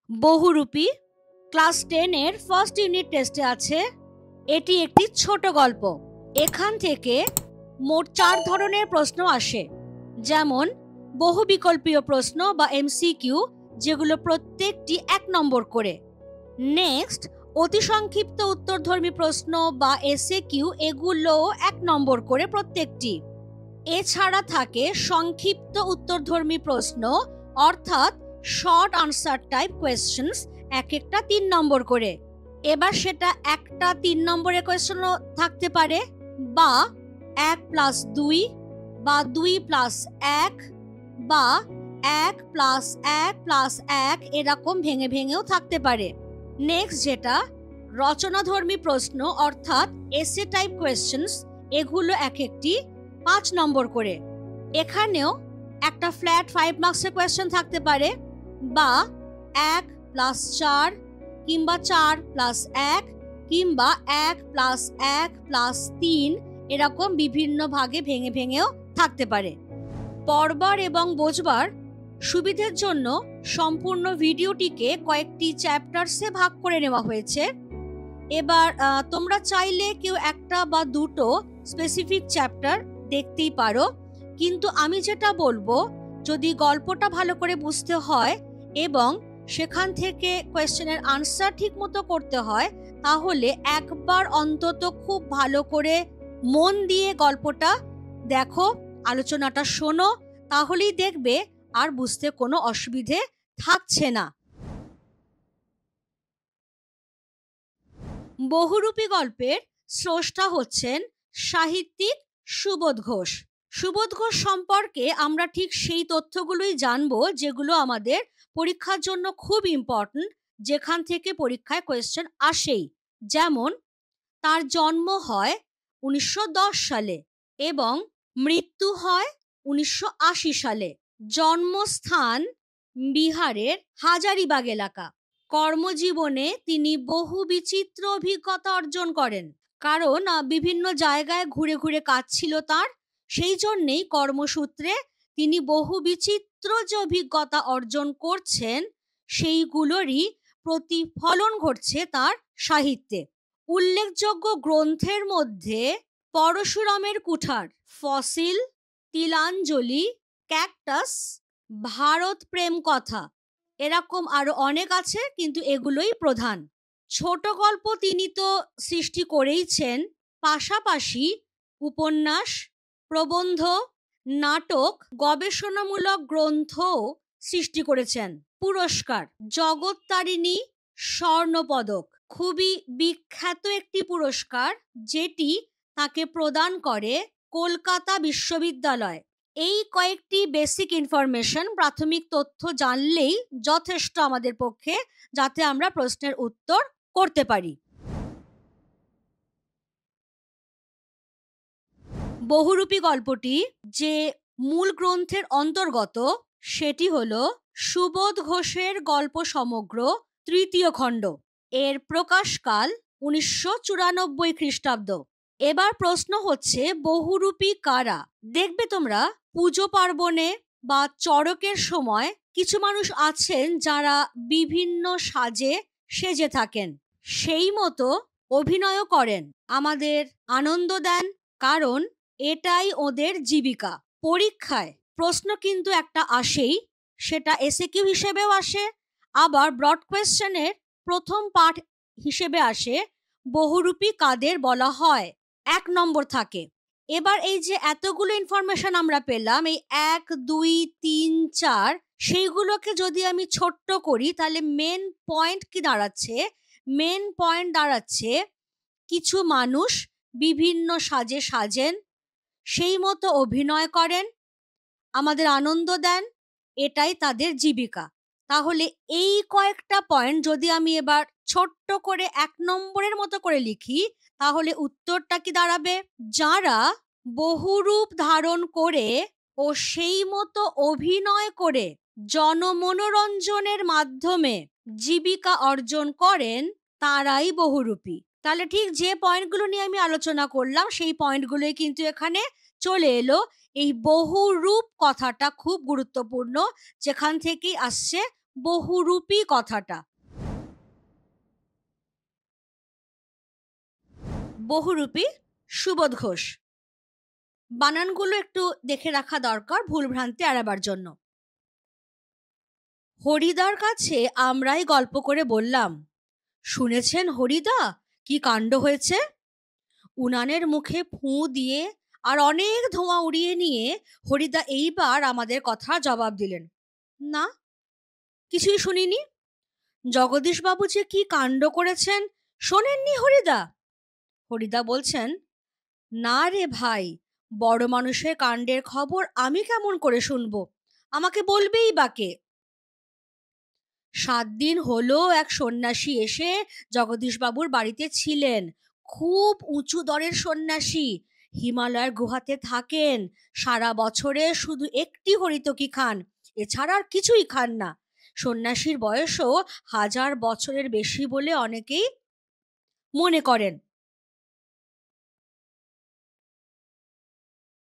বহুরূপী class 10 এর first unit টেস্টে আছে। এটি একটি ছোট গল্প। এখান থেকে মোট 4 ধরনের প্রশ্ন আসে, যেমন বহু বিকল্পীয় প্রশ্ন বা এমসিকিউ, যেগুলো প্রত্যেকটি 1 নম্বর করে। নেক্সট, অতি সংক্ষিপ্ত উত্তরধর্মী প্রশ্ন বা এসএকিউ, এগুলোও 1 নম্বর করে প্রত্যেকটি। এছাড়া থাকে সংক্ষিপ্ত উত্তরধর্মী প্রশ্ন, অর্থাৎ শর্ট আনসার টাইপ কোয়েশ্চেন্স, এক একটা 3 নম্বর করে। এবার সেটা একটা 3 নম্বরের কোয়েশ্চেনও থাকতে পারে, বা 1+2 বা 2+1 বা 1+1+1 এরকম ভেঙে ভেঙেও থাকতে পারে। নেক্সট, যেটা রচনাধর্মী প্রশ্ন, অর্থাৎ এসে টাইপ কোয়েশ্চেন্স, এগুলো এক একটি 5 নম্বর করে। এখানেও একটা ফ্ল্যাট 5 মার্কসের কোয়েশ্চেন থাকতে পারে, বা 1+4 কিংবা 4+1 কিংবা 1+1+3 এরকম বিভিন্ন ভাগে ভেঙে ভেঙেও থাকতে পারে। পড়বার এবং বোঝবার সুবিধের জন্য সম্পূর্ণ ভিডিওটিকে কয়েকটি চ্যাপ্টার্সে ভাগ করে নেওয়া হয়েছে। এবার তোমরা চাইলে কেউ একটা বা দুটো স্পেসিফিক চ্যাপ্টার দেখতেই পারো, কিন্তু আমি যেটা বলবো, যদি গল্পটা ভালো করে বুঝতে হয় এবং সেখান থেকে কোয়েশ্চেনের আনসার ঠিক মতো করতে হয়, তাহলে একবার অন্তত খুব ভালো করে মন দিয়ে গল্পটা দেখো, আলোচনাটা শোনো, তাহলেই দেখবে আর বুঝতে কোনো অসুবিধে থাকছে না। বহুরূপী গল্পের স্রষ্টা হচ্ছেন সাহিত্যিক সুবোধ ঘোষ। সুবোধ ঘোষ সম্পর্কে আমরা ঠিক সেই তথ্যগুলোই জানবো যেগুলো আমাদের পরীক্ষার জন্য খুব ইম্পর্টেন্ট, যেখান থেকে পরীক্ষায় কোয়েশ্চেন আসেই। যেমন, তার জন্ম হয় 1910 সালে এবং মৃত্যু হয় 1980 সালে। জন্মস্থান বিহারের হাজারিবাগ এলাকা। কর্মজীবনে তিনি বহু বিচিত্র অভিজ্ঞতা অর্জন করেন, কারণ বিভিন্ন জায়গায় ঘুরে ঘুরে কাজ ছিল তার। সেই জন্যেই কর্মসূত্রে তিনি বহু বিচিত্র যে অভিজ্ঞতা অর্জন করছেন, সেইগুলোরই প্রতিফলন ঘটছে তার সাহিত্যে। উল্লেখযোগ্য গ্রন্থের মধ্যে পরশুরামের কুঠার, ফসিল, তিলাঞ্জলি, ক্যাকটাস, ভারত প্রেম কথা, এরকম আরো অনেক আছে, কিন্তু এগুলোই প্রধান। ছোট গল্প তিনি তো সৃষ্টি করেইছেন, পাশাপাশি উপন্যাস, প্রবন্ধ, নাটক, গবেষণামূলক গ্রন্থও সৃষ্টি করেছেন। পুরস্কার: জগত্তারিণী স্বর্ণপদক, খুবই বিখ্যাত একটি পুরস্কার, যেটি তাকে প্রদান করে কলকাতা বিশ্ববিদ্যালয়। এই কয়েকটি বেসিক ইনফরমেশন, প্রাথমিক তথ্য জানলেই যথেষ্ট আমাদের পক্ষে, যাতে আমরা প্রশ্নের উত্তর করতে পারি। বহুরূপী গল্পটি যে মূল গ্রন্থের অন্তর্গত, সেটি হলো সুবোধ ঘোষের গল্প সমগ্র 3য় খণ্ড। এর প্রকাশকাল 1994 খ্রিস্টাব্দ। এবার প্রশ্ন হচ্ছে, বহুরূপী কারা? দেখবে তোমরা পুজো পার্বণে বা চড়কের সময় কিছু মানুষ আছেন যারা বিভিন্ন সাজে সেজে থাকেন, সেই মতো অভিনয়ও করেন, আমাদের আনন্দ দেন, কারণ এটাই ওদের জীবিকা। পরীক্ষায় প্রশ্ন কিন্তু একটা আসেই, সেটা এসএকিউ হিসেবেও আসে, আবার ব্রড কোয়েশ্চেনের প্রথম পার্ট হিসেবে আসে, বহুরূপী কাদের বলা হয়, 1 নম্বর থাকে। এবার এই যে এতগুলো ইনফরমেশন আমরা পেলাম, এই 1, 2, 3, 4, সেইগুলোকে যদি আমি ছোট্ট করি, তাহলে মেন পয়েন্ট কি দাঁড়াচ্ছে? মেন পয়েন্ট দাঁড়াচ্ছে, কিছু মানুষ বিভিন্ন সাজে সাজেন, সেই মতো অভিনয় করেন, আমাদের আনন্দ দেন, এটাই তাদের জীবিকা। তাহলে এই কয়েকটা পয়েন্ট যদি আমি এবার ছোট্ট করে 1 নম্বরের মতো করে লিখি, তাহলে উত্তরটা কি দাঁড়াবে? যারা বহুরূপ ধারণ করে ও সেই মতো অভিনয় করে জনমনোরঞ্জনের মাধ্যমে জীবিকা অর্জন করেন, তারাই বহুরূপী। তাহলে ঠিক যে পয়েন্টগুলো নিয়ে আমি আলোচনা করলাম, সেই পয়েন্টগুলোই কিন্তু এখানে চলে এলো। এই বহুরূপ কথাটা খুব গুরুত্বপূর্ণ, যেখান থেকেই আসছে বহুরূপী কথাটা। বহুরূপী সুবোধ ঘোষ। বানানগুলো একটু দেখে রাখা দরকার ভুলভ্রান্তি এড়াবার জন্য। হরিদার কাছে আমরাই গল্প করে বললাম, শুনেছেন হরিদা কি কাণ্ড হয়েছে? উনানের মুখে ফুঁ দিয়ে আর অনেক ধোঁয়া উড়িয়ে নিয়ে হরিদা এইবার আমাদের কথা জবাব দিলেন, না, কিছুই শুনিনি। জগদীশবাবু যে কি কাণ্ড করেছেন শোনেননি হরিদা? হরিদা বলছেন, না রে ভাই, বড় মানুষের কাণ্ডের খবর আমি কেমন করে শুনবো? আমাকে বলবেই বা কে? 7 দিন হলো এক সন্ন্যাসী এসে জগদীশবাবুর বাড়িতে ছিলেন। খুব উঁচু দরের সন্ন্যাসী, হিমালয়ের গুহাতে থাকেন, সারা বছরে শুধু একটি হরিতকি খান, এছাড়া আর কিছুই খান না। সন্ন্যাসীর বয়সও 1000 বছরের বেশি বলে অনেকেই মনে করেন।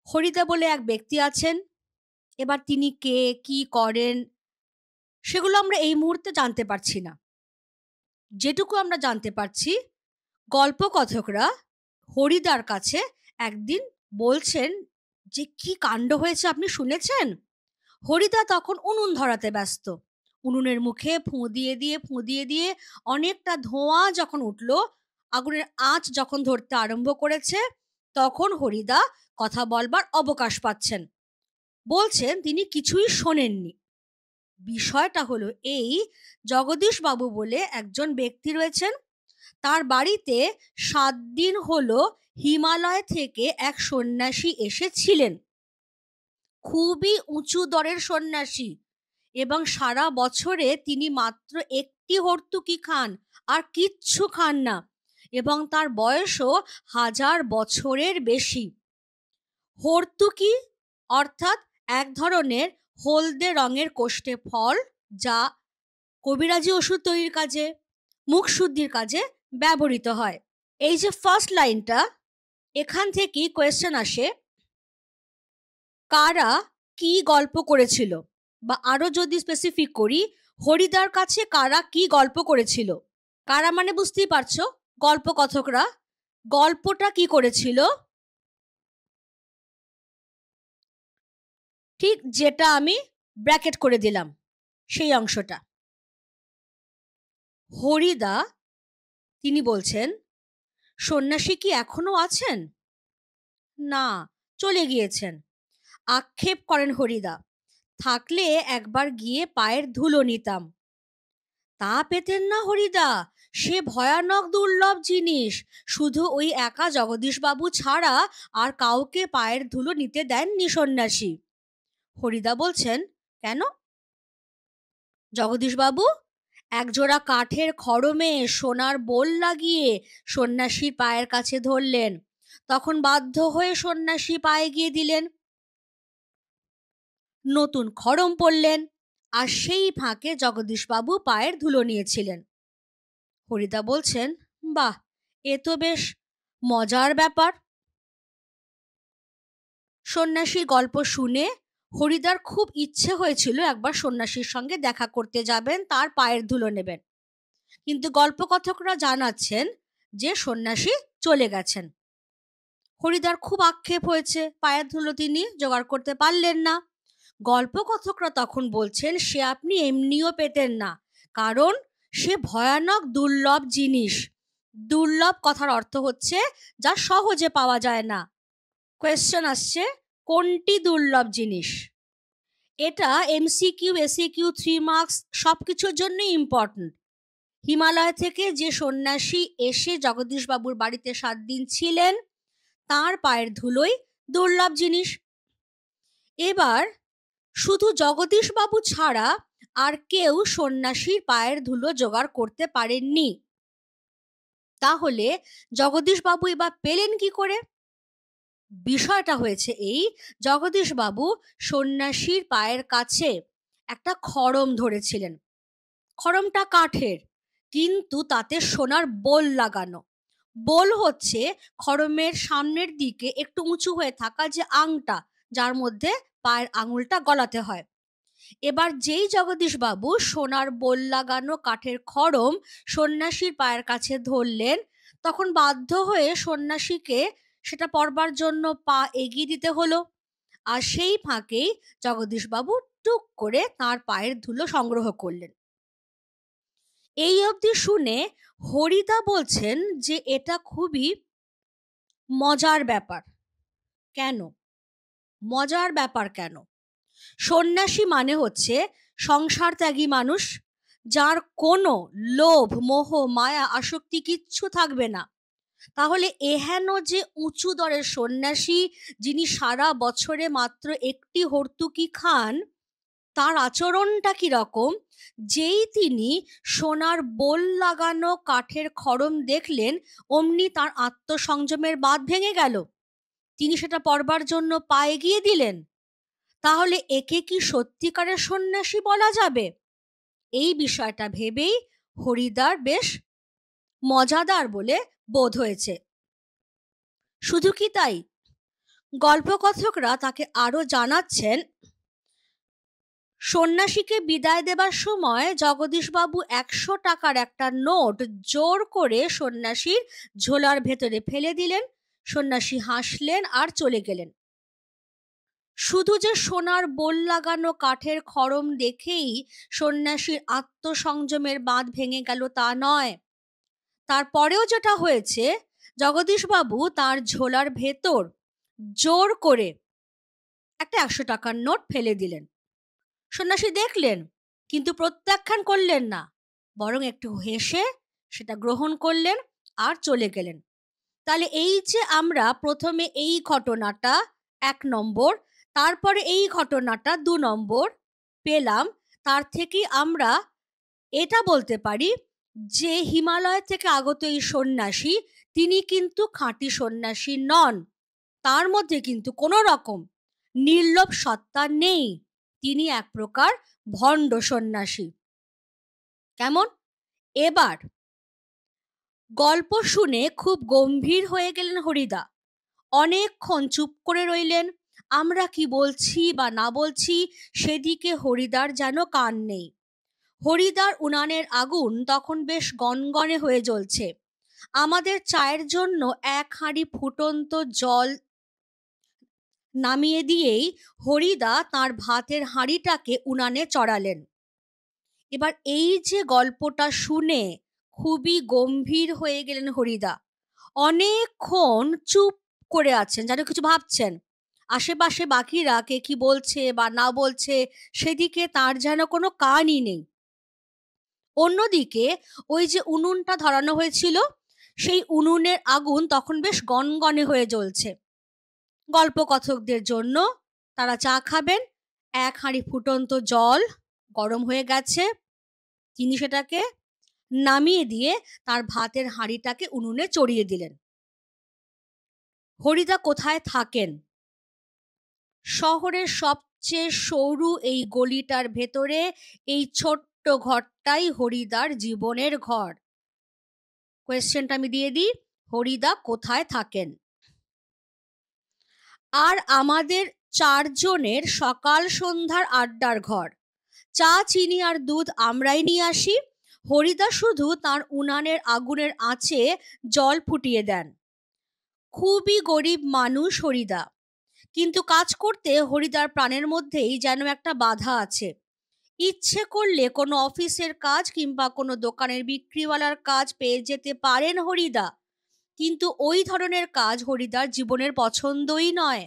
হরিদা বলে এক ব্যক্তি আছেন। এবার তিনি কে, কি করেন, সেগুলো আমরা এই মুহূর্তে জানতে পারছি না। যেটুকু আমরা জানতে পারছি, গল্পকথকরা হরিদার কাছে একদিন বলছেন যে কি কাণ্ড হয়েছে আপনি শুনেছেন? হরিদা তখন উনুন ধরাতে ব্যস্ত। উনুনের মুখে ফুঁ দিয়ে দিয়ে অনেকটা ধোঁয়া যখন উঠল, আগুনের আঁচ যখন ধরতে আরম্ভ করেছে, তখন হরিদা কথা বলবার অবকাশ পাচ্ছেন। বলছেন তিনি কিছুই শোনেননি। বিষয়টা হলো এই, জগদীশবাবু বলে একজন ব্যক্তি রয়েছেন, তার বাড়িতে 7 দিন হলো হিমালয় থেকে এক সন্ন্যাসী এসেছিলেন। খুবই উঁচু দরের সন্ন্যাসী, এবং সারা বছরে তিনি মাত্র একটি হর্তুকি খান, আর কিচ্ছু খান না, এবং তার বয়সও 1000 বছরের বেশি। হর্তুকি অর্থাৎ এক ধরনের হলদে রঙের কোষ্ঠে ফল, যা কবিরাজি ওষুধ তৈরির কাজে, মুখ শুদ্ধির কাজে ব্যবহৃত হয়। এই যে ফার্স্ট লাইনটা, এখান থেকেই কোয়েশ্চেন আসে, কারা কি গল্প করেছিল, বা আরো যদি স্পেসিফিক করি, হরিদার কাছে কারা কি গল্প করেছিল। কারা মানে বুঝতেই পারছো, গল্পকথকরা। গল্পটা কি করেছিল? ঠিক যেটা আমি ব্র্যাকেট করে দিলাম সেই অংশটা। হরিদা তিনি বলছেন, সন্ন্যাসী কি এখনো আছেন? না, চলে গিয়েছেন। আক্ষেপ করেন হরিদা, থাকলে একবার গিয়ে পায়ের ধুলো নিতাম। তা পেতেন না হরিদা, সে ভয়ানক দুর্লভ জিনিস। শুধু ওই একা জগদীশবাবু ছাড়া আর কাউকে পায়ের ধুলো নিতে দেননি সন্ন্যাসী। হরিদা বলছেন, কেন? জগদীশবাবু একজোড়া কাঠের খড়মে সোনার বোল লাগিয়ে সন্ন্যাসীর পায়ের কাছে ধরলেন, তখন বাধ্য হয়ে সন্ন্যাসী পায়ে গিয়ে দিলেন। নতুন খড়ম পরলেন, আর সেই ফাঁকে জগদীশবাবু পায়ের ধুলো নিয়েছিলেন। হরিদা বলছেন, বাহ, এ তো বেশ মজার ব্যাপার। সন্ন্যাসীর গল্প শুনে হরিদার খুব ইচ্ছে হয়েছিল একবার সন্ন্যাসীর সঙ্গে দেখা করতে যাবেন, তার পায়ের ধুলো নেবেন। কিন্তু গল্পকথকরা জানাচ্ছেন যে সন্ন্যাসী চলে গেছেন। হরিদার খুব আক্ষেপ হয়েছে, পায়ের ধুলো তিনি জোগাড় করতে পারলেন না। গল্পকথকরা তখন বলছেন, সে আপনি এমনিও পেতেন না, কারণ সে ভয়ানক দুর্লভ জিনিস। দুর্লভ কথার অর্থ হচ্ছে যা সহজে পাওয়া যায় না। কোয়েশ্চেন আসছে, কোনটি দুর্লভ জিনিস? এটা এমসিকিউ, এসিকিউ, 3 মার্কস সবকিছুর জন্যই ইম্পর্টেন্ট। হিমালয় থেকে যে সন্ন্যাসী এসে জগদীশবাবুর বাড়িতে 7 দিন ছিলেন, তার পায়ের ধুলোই দুর্লভ জিনিস। এবার শুধু জগদীশবাবু ছাড়া আর কেউ সন্ন্যাসীর পায়ের ধুলো জোগাড় করতে পারেননি। তাহলে জগদীশবাবু এবার পেলেন কি করে? বিষয়টা হয়েছে এই, জগদীশবাবু সন্ন্যাসীর পায়ের কাছে একটা খড়ম ধরেছিলেন। খড়মটা কাঠের, কিন্তু তাতে সোনার বোল লাগানো। বোল হচ্ছে খড়মের সামনের দিকে একটু উঁচু হয়ে থাকা যে আংটা, যার মধ্যে পায়ের আঙুলটা গলাতে হয়। এবার যেই জগদীশবাবু সোনার বোল লাগানো কাঠের খড়ম সন্ন্যাসীর পায়ের কাছে ধরলেন, তখন বাধ্য হয়ে সন্ন্যাসীকে সেটা পরবার জন্য পা এগিয়ে দিতে হলো। আর সেই ফাঁকেই জগদীশবাবু টুক করে তার পায়ের ধুলো সংগ্রহ করলেন। এই অবধি শুনে হরিদা বলছেন যে এটা খুবই মজার ব্যাপার। কেন মজার ব্যাপার? কেন? সন্ন্যাসী মানে হচ্ছে সংসার ত্যাগী মানুষ, যার কোনো লোভ মোহ মায়া আসক্তি কিচ্ছু থাকবে না। তাহলে এহেন যে উঁচু দরের সন্ন্যাসী, যিনি সারা বছরে মাত্র একটি হর্তুকি খান, তার আচরণটা কি রকম? যেই তিনি সোনার বোল লাগানো কাঠের খড়ম দেখলেন, অমনি তার আত্মসংযমের বাঁধ ভেঙে গেল। তিনি সেটা পরবার জন্য পা এগিয়ে দিলেন। তাহলে একে কি সত্যিকারের সন্ন্যাসী বলা যাবে? এই বিষয়টা ভেবেই হরিদার বেশ মজাদার বলে বোধ হয়েছে। শুধু কি তাই, গল্পকথকরা তাকে আরো জানাচ্ছেন, সন্ন্যাসীকে বিদায় দেবার সময় জগদীশবাবু 100 টাকার একটা নোট জোর করে সন্ন্যাসীর ঝোলার ভেতরে ফেলে দিলেন। সন্ন্যাসী হাসলেন আর চলে গেলেন। শুধু যে সোনার বোল লাগানো কাঠের খড়ম দেখেই সন্ন্যাসীর আত্মসংযমের বাঁধ ভেঙে গেল তা নয়, তারপরেও যেটা হয়েছে, জগদীশবাবু তার ঝোলার ভেতর জোর করে একটা 100 টাকার নোট ফেলে দিলেন। সন্ন্যাসী দেখলেন, কিন্তু প্রত্যাখ্যান করলেন না, বরং একটু হেসে সেটা গ্রহণ করলেন আর চলে গেলেন। তাহলে এই যে আমরা প্রথমে এই ঘটনাটা 1 নম্বর, তারপরে এই ঘটনাটা 2 নম্বর পেলাম, তার থেকেই আমরা এটা বলতে পারি যে হিমালয় থেকে আগত এই সন্ন্যাসী, তিনি কিন্তু খাঁটি সন্ন্যাসী নন। তার মধ্যে কিন্তু কোনো রকম নির্লোভ সত্তা নেই। তিনি এক প্রকার ভণ্ড সন্ন্যাসী। কেমন? এবার গল্প শুনে খুব গম্ভীর হয়ে গেলেন হরিদা। অনেকক্ষণ চুপ করে রইলেন। আমরা কি বলছি বা না বলছি সেদিকে হরিদার যেন কান নেই। হরিদার উনানের আগুন তখন বেশ গনগনে হয়ে জ্বলছে। আমাদের চায়ের জন্য 1 হাঁড়ি ফুটন্ত জল নামিয়ে দিয়েই হরিদা তার ভাতের হাঁড়িটাকে উনানে চড়ালেন। এবার এই যে গল্পটা শুনে খুবই গম্ভীর হয়ে গেলেন হরিদা। অনেকক্ষণ চুপ করে আছেন, যেন কিছু ভাবছেন। আশেপাশে বাকিরা কে কি বলছে বা না বলছে সেদিকে তার যেন কোনো কানই নেই। অন্যদিকে ওই যে উনুনটা ধরানো হয়েছিল, সেই উনুনের আগুন তখন বেশ গনগনে হয়ে জ্বলছে। গল্পকথকদের জন্য তারা চা খাবেন। 1 হাঁড়ি ফুটন্ত জল গরম হয়ে গেছে। তিনি সেটাকে নামিয়ে দিয়ে তার ভাতের হাঁড়িটাকে উনুনে চড়িয়ে দিলেন। হরিদা কোথায় থাকেন? শহরের সবচেয়ে সরু এই গলিটার ভেতরে এই ছোট্ট ঘরটাই হরিদার জীবনের ঘর। কোয়েশ্চেনটা আমি দিয়ে দিই, হরিদা কোথায় থাকেন? আর আমাদের 4 জনের সকাল সন্ধ্যার আড্ডার ঘর। চা চিনি আর দুধ আমরাই নিয়ে আসি। হরিদা শুধু তার উনানের আগুনের আঁচে জল ফুটিয়ে দেন। খুবই গরিব মানুষ হরিদা, কিন্তু কাজ করতে হরিদার প্রাণের মধ্যেই যেন একটা বাধা আছে। ইচ্ছে করলে কোনো অফিসের কাজ কিংবা কোনো দোকানের বিক্রিওয়ালার কাজ পেয়ে যেতে পারেন হরিদা, কিন্তু ওই ধরনের কাজ হরিদার জীবনের পছন্দই নয়।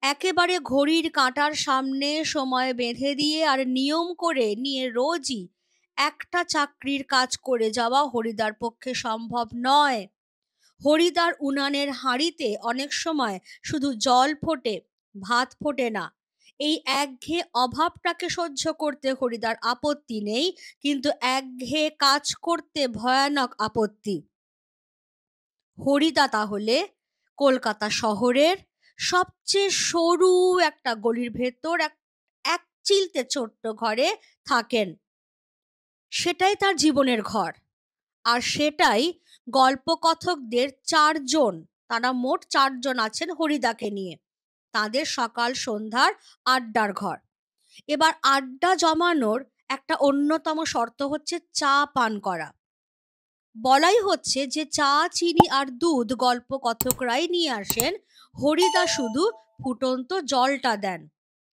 একেবারে ঘড়ির কাঁটার সামনে সময় বেঁধে দিয়ে আর নিয়ম করে নিয়ে রোজই একটা চাকরির কাজ করে যাওয়া হরিদার পক্ষে সম্ভব নয়। হরিদার উনানের হাঁড়িতে অনেক সময় শুধু জল ফোটে, ভাত ফোটে না। এই একঘেয়ে অভাবটাকে সহ্য করতে হরিদার আপত্তি নেই, কিন্তু একঘেয়ে কাজ করতে ভয়ানক আপত্তি। হরিদা তাহলে কলকাতা শহরের সবচেয়ে সরু একটা গলির ভেতর এক চিলতে ছোট্ট ঘরে থাকেন। সেটাই তার জীবনের ঘর। আর সেটাই গল্পকথকদের 4 জন, তারা মোট 4 জন আছেন হরিদাকে নিয়ে, তাদের সকাল সন্ধ্যার আড্ডার ঘর। এবার আড্ডা জমানোর একটা অন্যতম শর্ত হচ্ছে চা পান করা। বলাই হচ্ছে যে চা, চিনি আর দুধ গল্পকথকরাই নিয়ে আসেন, হরিদা শুধু ফুটন্ত জলটা দেন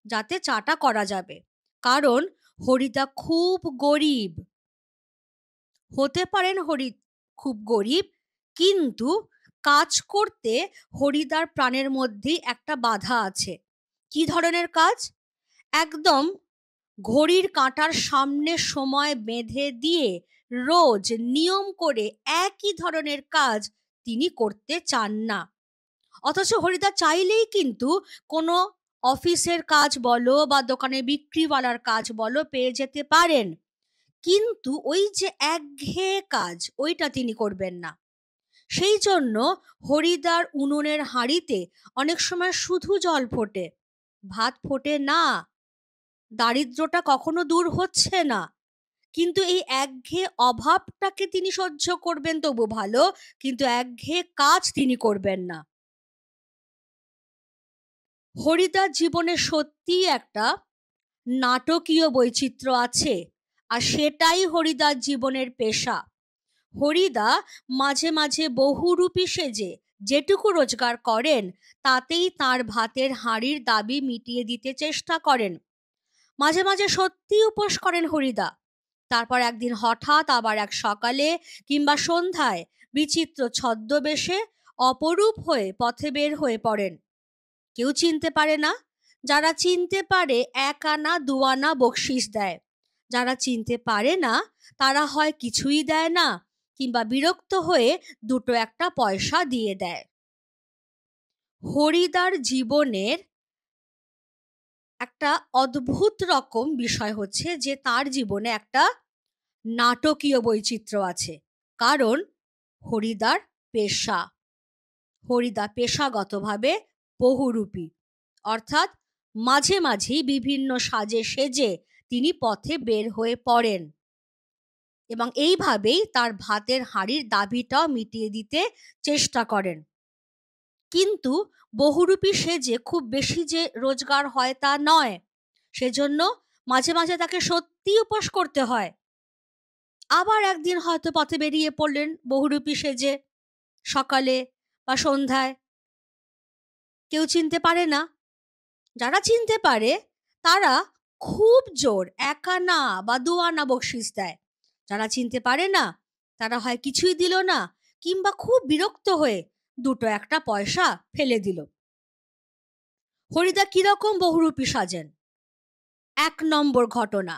যাতে চাটা করা যাবে। কারণ হরিদা খুব গরিব। হতে পারেন খুব গরিব, কিন্তু কাজ করতে হরিদার প্রাণের মধ্যেই একটা বাধা আছে। কি ধরনের কাজ? একদম ঘড়ির কাঁটার সামনে সময় বেঁধে দিয়ে রোজ নিয়ম করে একই ধরনের কাজ তিনি করতে চান না। অথচ হরিদা চাইলেই কিন্তু কোনো অফিসের কাজ বলো বা দোকানে বিক্রিওয়ালার কাজ বলো পেয়ে যেতে পারেন, কিন্তু ওই যে একঘেয়ে কাজ ওইটা তিনি করবেন না। সেই জন্য হরিদার উনুনের হাঁড়িতে অনেক সময় শুধু জল ফোটে, ভাত ফোটে না। দারিদ্রটা কখনো দূর হচ্ছে না, কিন্তু এই একঘেয়ে অভাবটাকে তিনি সহ্য করবেন তবু ভালো, কিন্তু একঘেয়ে কাজ তিনি করবেন না। হরিদার জীবনে সত্যিই একটা নাটকীয় বৈচিত্র্য আছে, আর সেটাই হরিদার জীবনের পেশা। হরিদা মাঝে মাঝে বহুরূপী সেজে যেটুকু রোজগার করেন তাতেই তার ভাতের হাঁড়ির দাবি মিটিয়ে দিতে চেষ্টা করেন। মাঝে মাঝে সত্যি উপোস করেন হরিদা। তারপর একদিন হঠাৎ আবার এক সকালে কিংবা সন্ধ্যায় বিচিত্র ছদ্মবেশে অপরূপ হয়ে পথে বের হয়ে পড়েন। কেউ চিনতে পারে না। যারা চিনতে পারে 1 আনা 2 আনা বকশিস দেয়, যারা চিনতে পারে না তারা হয় কিছুই দেয় না কিংবা বিরক্ত হয়ে 2-1 পয়সা দিয়ে দেয়। হরিদার জীবনের একটা অদ্ভুত রকম বিষয় হচ্ছে যে তার জীবনে একটা নাটকীয় বৈচিত্র্য আছে। কারণ হরিদার পেশা, হরিদা পেশাগতভাবে বহুরূপী, অর্থাৎ মাঝে মাঝেই বিভিন্ন সাজে সেজে তিনি পথে বের হয়ে পড়েন এবং এইভাবেই তার ভাতের হাঁড়ির দাবিটাও মিটিয়ে দিতে চেষ্টা করেন। কিন্তু বহুরূপী সেজে খুব বেশি যে রোজগার হয় তা নয়, সেজন্য মাঝে মাঝে তাকে সত্যি উপোস করতে হয়। আবার একদিন হয়তো পথে বেরিয়ে পড়লেন বহুরূপী সেজে, সকালে বা সন্ধ্যায়। কেউ চিনতে পারে না। যারা চিনতে পারে তারা খুব জোর 1 আনা বা 2 আনা বকশিস দেয়। যারা চিনতে পারে না তারা হয় কিছুই দিল না কিংবা খুব বিরক্ত হয়ে 2-1 পয়সা ফেলে দিল। হরিদা কিরকম বহুরূপী সাজেন? 1 নম্বর ঘটনা।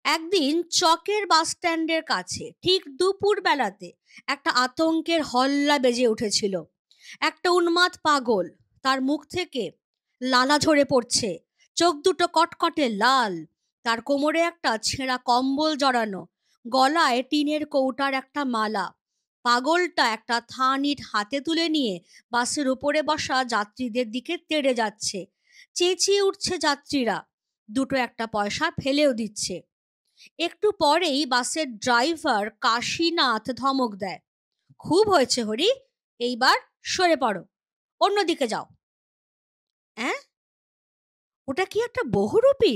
একদিন চকের বাস স্ট্যান্ডের কাছে ঠিক দুপুর বেলাতে একটা আতঙ্কের হল্লা বেজে উঠেছিল। একটা উন্মাদ পাগল, তার মুখ থেকে লালা ঝরে পড়ছে, চোখ দুটো কটকটে লাল, তার কোমরে একটা ছেঁড়া কম্বল জড়ানো, গলায় টিনের কৌটার একটা মালা। পাগলটা একটা থান ইট হাতে তুলে নিয়ে বাসের উপরে বসা যাত্রীদের দিকে তেড়ে যাচ্ছে। চেঁচিয়ে উঠছে যাত্রীরা, 2-1 পয়সা ফেলেও দিচ্ছে। একটু পরেই বাসের ড্রাইভার কাশীনাথ ধমক দেয়, খুব হয়েছে হরি, এইবার সরে পড়ো, অন্যদিকে যাও। অ্যাঁ, ওটা কি একটা বহুরূপী?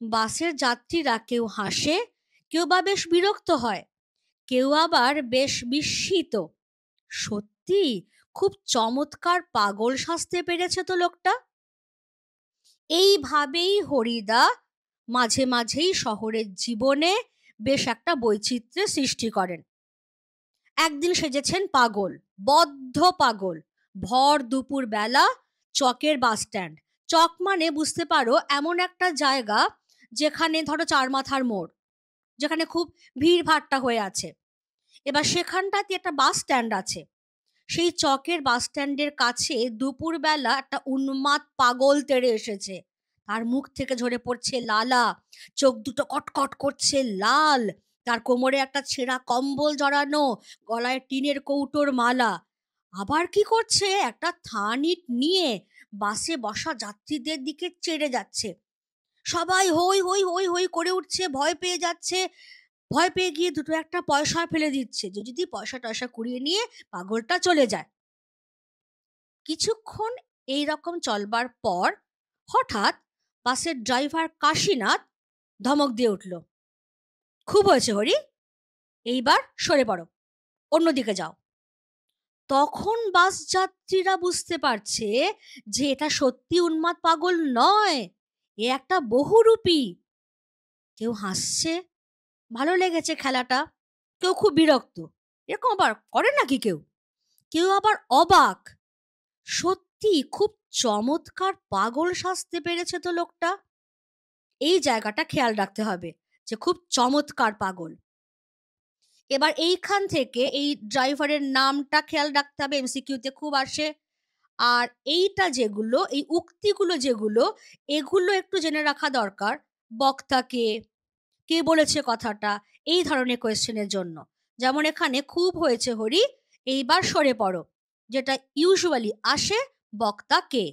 বাসের যাত্রীরা কেউ হাসে, কেউ বা বেশ বিরক্ত হয়, কেউ আবার বেশ বিস্মিত। সত্যি খুব চমৎকার পাগল সাজতে পেরেছে তো লোকটা। এইভাবেই হরিদা মাঝে মাঝেই শহরের জীবনে বেশ একটা বৈচিত্র্যের সৃষ্টি করেন। একদিন সেজেছেন পাগল, বদ্ধ পাগল, ভর দুপুর বেলা চকের বাস স্ট্যান্ড। চক মানে বুঝতে পারো এমন একটা জায়গা যেখানে ধরো 4 মাথার মোড়, যেখানে খুব ভিড় ভাট্টা হয়ে আছে। এবার সেখানটাতে একটা বাস স্ট্যান্ড আছে। সেই চকের বাস স্ট্যান্ডের কাছে দুপুরবেলা একটা উন্মাদ পাগল তেড়ে এসেছে। তার মুখ থেকে ঝরে পড়ছে লালা, চোখ দুটো কটকট করছে লাল, তার কোমরে একটা ছেঁড়া কম্বল জড়ানো, গলায় টিনের কৌটোর মালা। আবার কি করছে, একটা থান ইট নিয়ে বাসে বসা যাত্রীদের দিকে চেড়ে যাচ্ছে। সবাই হই হই হই হই করে উঠছে, ভয় পেয়ে যাচ্ছে। ভয় পেয়ে গিয়ে 2-1 পয়সা ফেলে দিচ্ছে যে যদি পয়সা টয়সা কুড়িয়ে নিয়ে পাগলটা চলে যায়। কিছুক্ষণ এইরকম চলবার পর হঠাৎ বাসের ড্রাইভার কাশীনাথ ধমক দিয়ে উঠল, খুব হয়েছে হরি, এইবার সরে পড়ো, অন্যদিকে যাও। তখন বাস যাত্রীরা বুঝতে পারছে যে এটা সত্যি উন্মাদ পাগল নয়, এ একটা বহুরূপী। কেউ হাসছে, ভালো লেগেছে খেলাটা, কেউ খুব বিরক্ত, এরকম আবার করে নাকি কেউ, কেউ আবার অবাক, সত্যি খুব চমৎকার পাগল সাজতে পেরেছে তো লোকটা। এই জায়গাটা খেয়াল রাখতে হবে যে খুব চমৎকার পাগল। এবার এইখান থেকে এই ড্রাইভারের নামটা খেয়াল রাখতে হবে, এমসিকিউতে খুব আসে। আর এইটা যেগুলো, এই উক্তিগুলো যেগুলো, এগুলো একটু জেনে রাখা দরকার, বক্তাকে, কে বলেছে কথাটা, এই ধরনের কোয়েশ্চেনের জন্য। যেমন এখানে খুব হয়েছে হরি, এইবার সরে পড়ো, যেটা ইউজুয়ালি আসে বক্তা কে।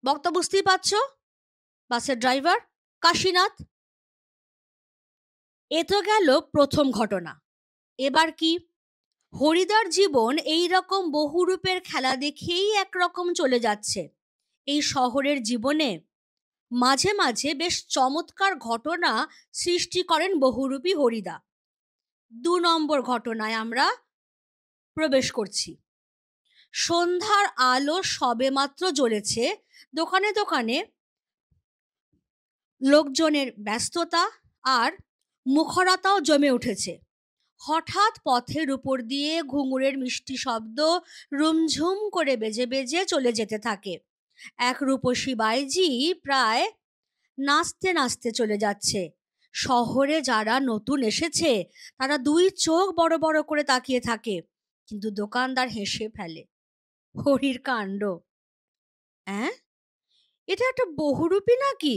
বক্তা বুঝতেই পারছো, বাসের ড্রাইভার কাশীনাথ। এ তো গেল প্রথম ঘটনা। এবার কি, হরিদার জীবন এই রকম বহুরূপের খেলা দেখেই একরকম চলে যাচ্ছে। এই শহরের জীবনে মাঝে মাঝে বেশ চমৎকার ঘটনা সৃষ্টি করেন বহুরূপী হরিদা। 2 নম্বর ঘটনায় আমরা প্রবেশ করছি। সন্ধ্যার আলো সবেমাত্র জ্বলেছে, দোকানে দোকানে লোকজনের ব্যস্ততা আর মুখরতাও জমে উঠেছে। হঠাৎ পথের উপর দিয়ে ঘুঙুরের মিষ্টি শব্দ রুমঝুম করে বেজে বেজে চলে যেতে থাকে। এক রূপসী বাইজি প্রায় নাচতে নাচতে চলে যাচ্ছে। শহরে যারা নতুন এসেছে তারা 2 চোখ বড় বড় করে তাকিয়ে থাকে, কিন্তু দোকানদার হেসে ফেলে। হরির কাণ্ড, হ্যাঁ, এটা একটা বহুরূপী নাকি?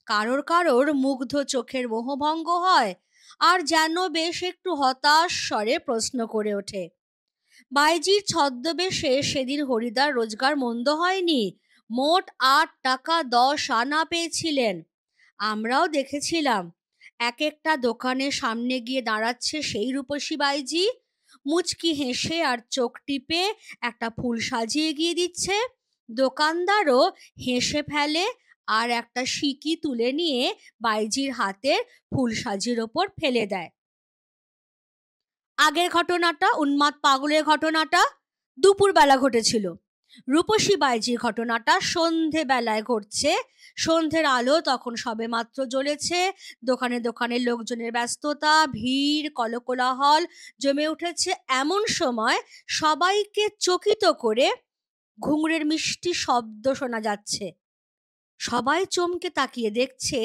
কারোর কারোর মুগ্ধ চোখের মোহভঙ্গ হয়, আর যেন বেশ একটু হতাশ স্বরে প্রশ্ন করে ওঠে। বাইজির ছদ্মবেশে সেদিন হরিদার রোজগার মন্দ হয়নি, মোট 8 টাকা 10 আনা পেয়েছিলেন। আমরাও দেখেছিলাম। এক একটা দোকানের সামনে গিয়ে দাঁড়াচ্ছে সেই রূপসী বাইজি, মুচকি হেসে আর চোখ টিপে একটা ফুল সাজিয়ে গিয়ে দিচ্ছে। দোকানদারও হেসে ফেলে আর একটা সিকি তুলে নিয়ে বাইজির হাতের ফুল সাজির ওপর ফেলে দেয়। আগের ঘটনাটা, উন্মাদ পাগলের ঘটনাটা দুপুরবেলা ঘটেছিল। রূপসী বাইজির ঘটনাটা সন্ধে বেলায় ঘটছে। সন্ধ্যের আলো তখন সবেমাত্র জ্বলেছে, দোকানে দোকানে লোকজনের ব্যস্ততা, ভিড়, কলকোলাহল জমে উঠেছে। এমন সময় সবাইকে চকিত করে ঘুঙুরের মিষ্টি শব্দ শোনা যাচ্ছে। সবাই চমকে তাকিয়ে দেখছে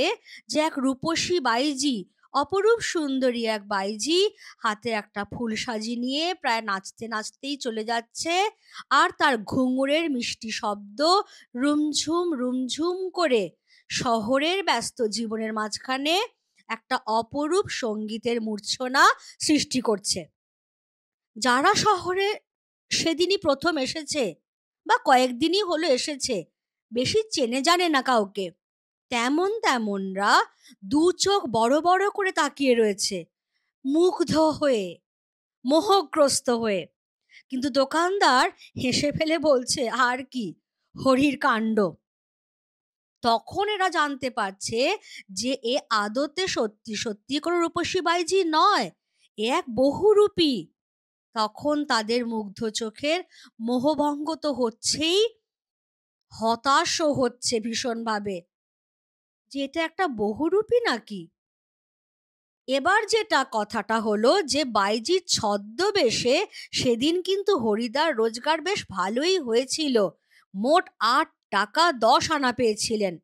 যে এক রূপসী বাইজি, অপরূপ সুন্দরী এক বাইজি, হাতে একটা ফুল সাজি নিয়ে প্রায় নাচতে নাচতেই চলে যাচ্ছে। আর তার ঘুঙুরের মিষ্টি শব্দ রুমঝুম রুমঝুম করে শহরের ব্যস্ত জীবনের মাঝখানে একটা অপরূপ সঙ্গীতের মূর্ছনা সৃষ্টি করছে। যারা শহরে সেদিনই প্রথম এসেছে বা কয়েকদিনই হলো এসেছে, বেশি চেনে জানে না কাউকে, তেমনরা 2 চোখ বড় বড় করে তাকিয়ে রয়েছে, মুগ্ধ হয়ে, মোহগ্রস্ত হয়ে। কিন্তু দোকানদার হেসে ফেলে বলছে, আর কি, হরির কাণ্ড। তখন এরা জানতে পারছে যে এ আদতে সত্যি সত্যি কোনো রূপসী বাইজি নয়, এ এক বহুরূপী। তখন তাদের মুগ্ধ চোখের মোহভঙ্গ তো হচ্ছেই, হতাশও হচ্ছে ভীষণভাবে যে এটা একটা বহুরূপী নাকি। এবার যেটা কথাটা হলো যে বাইজির ছদ্মবেশে সেদিন কিন্তু হরিদার রোজগার বেশ ভালোই হয়েছিল, মোট 8 টাকা 10 আনা পেয়েছিলেন।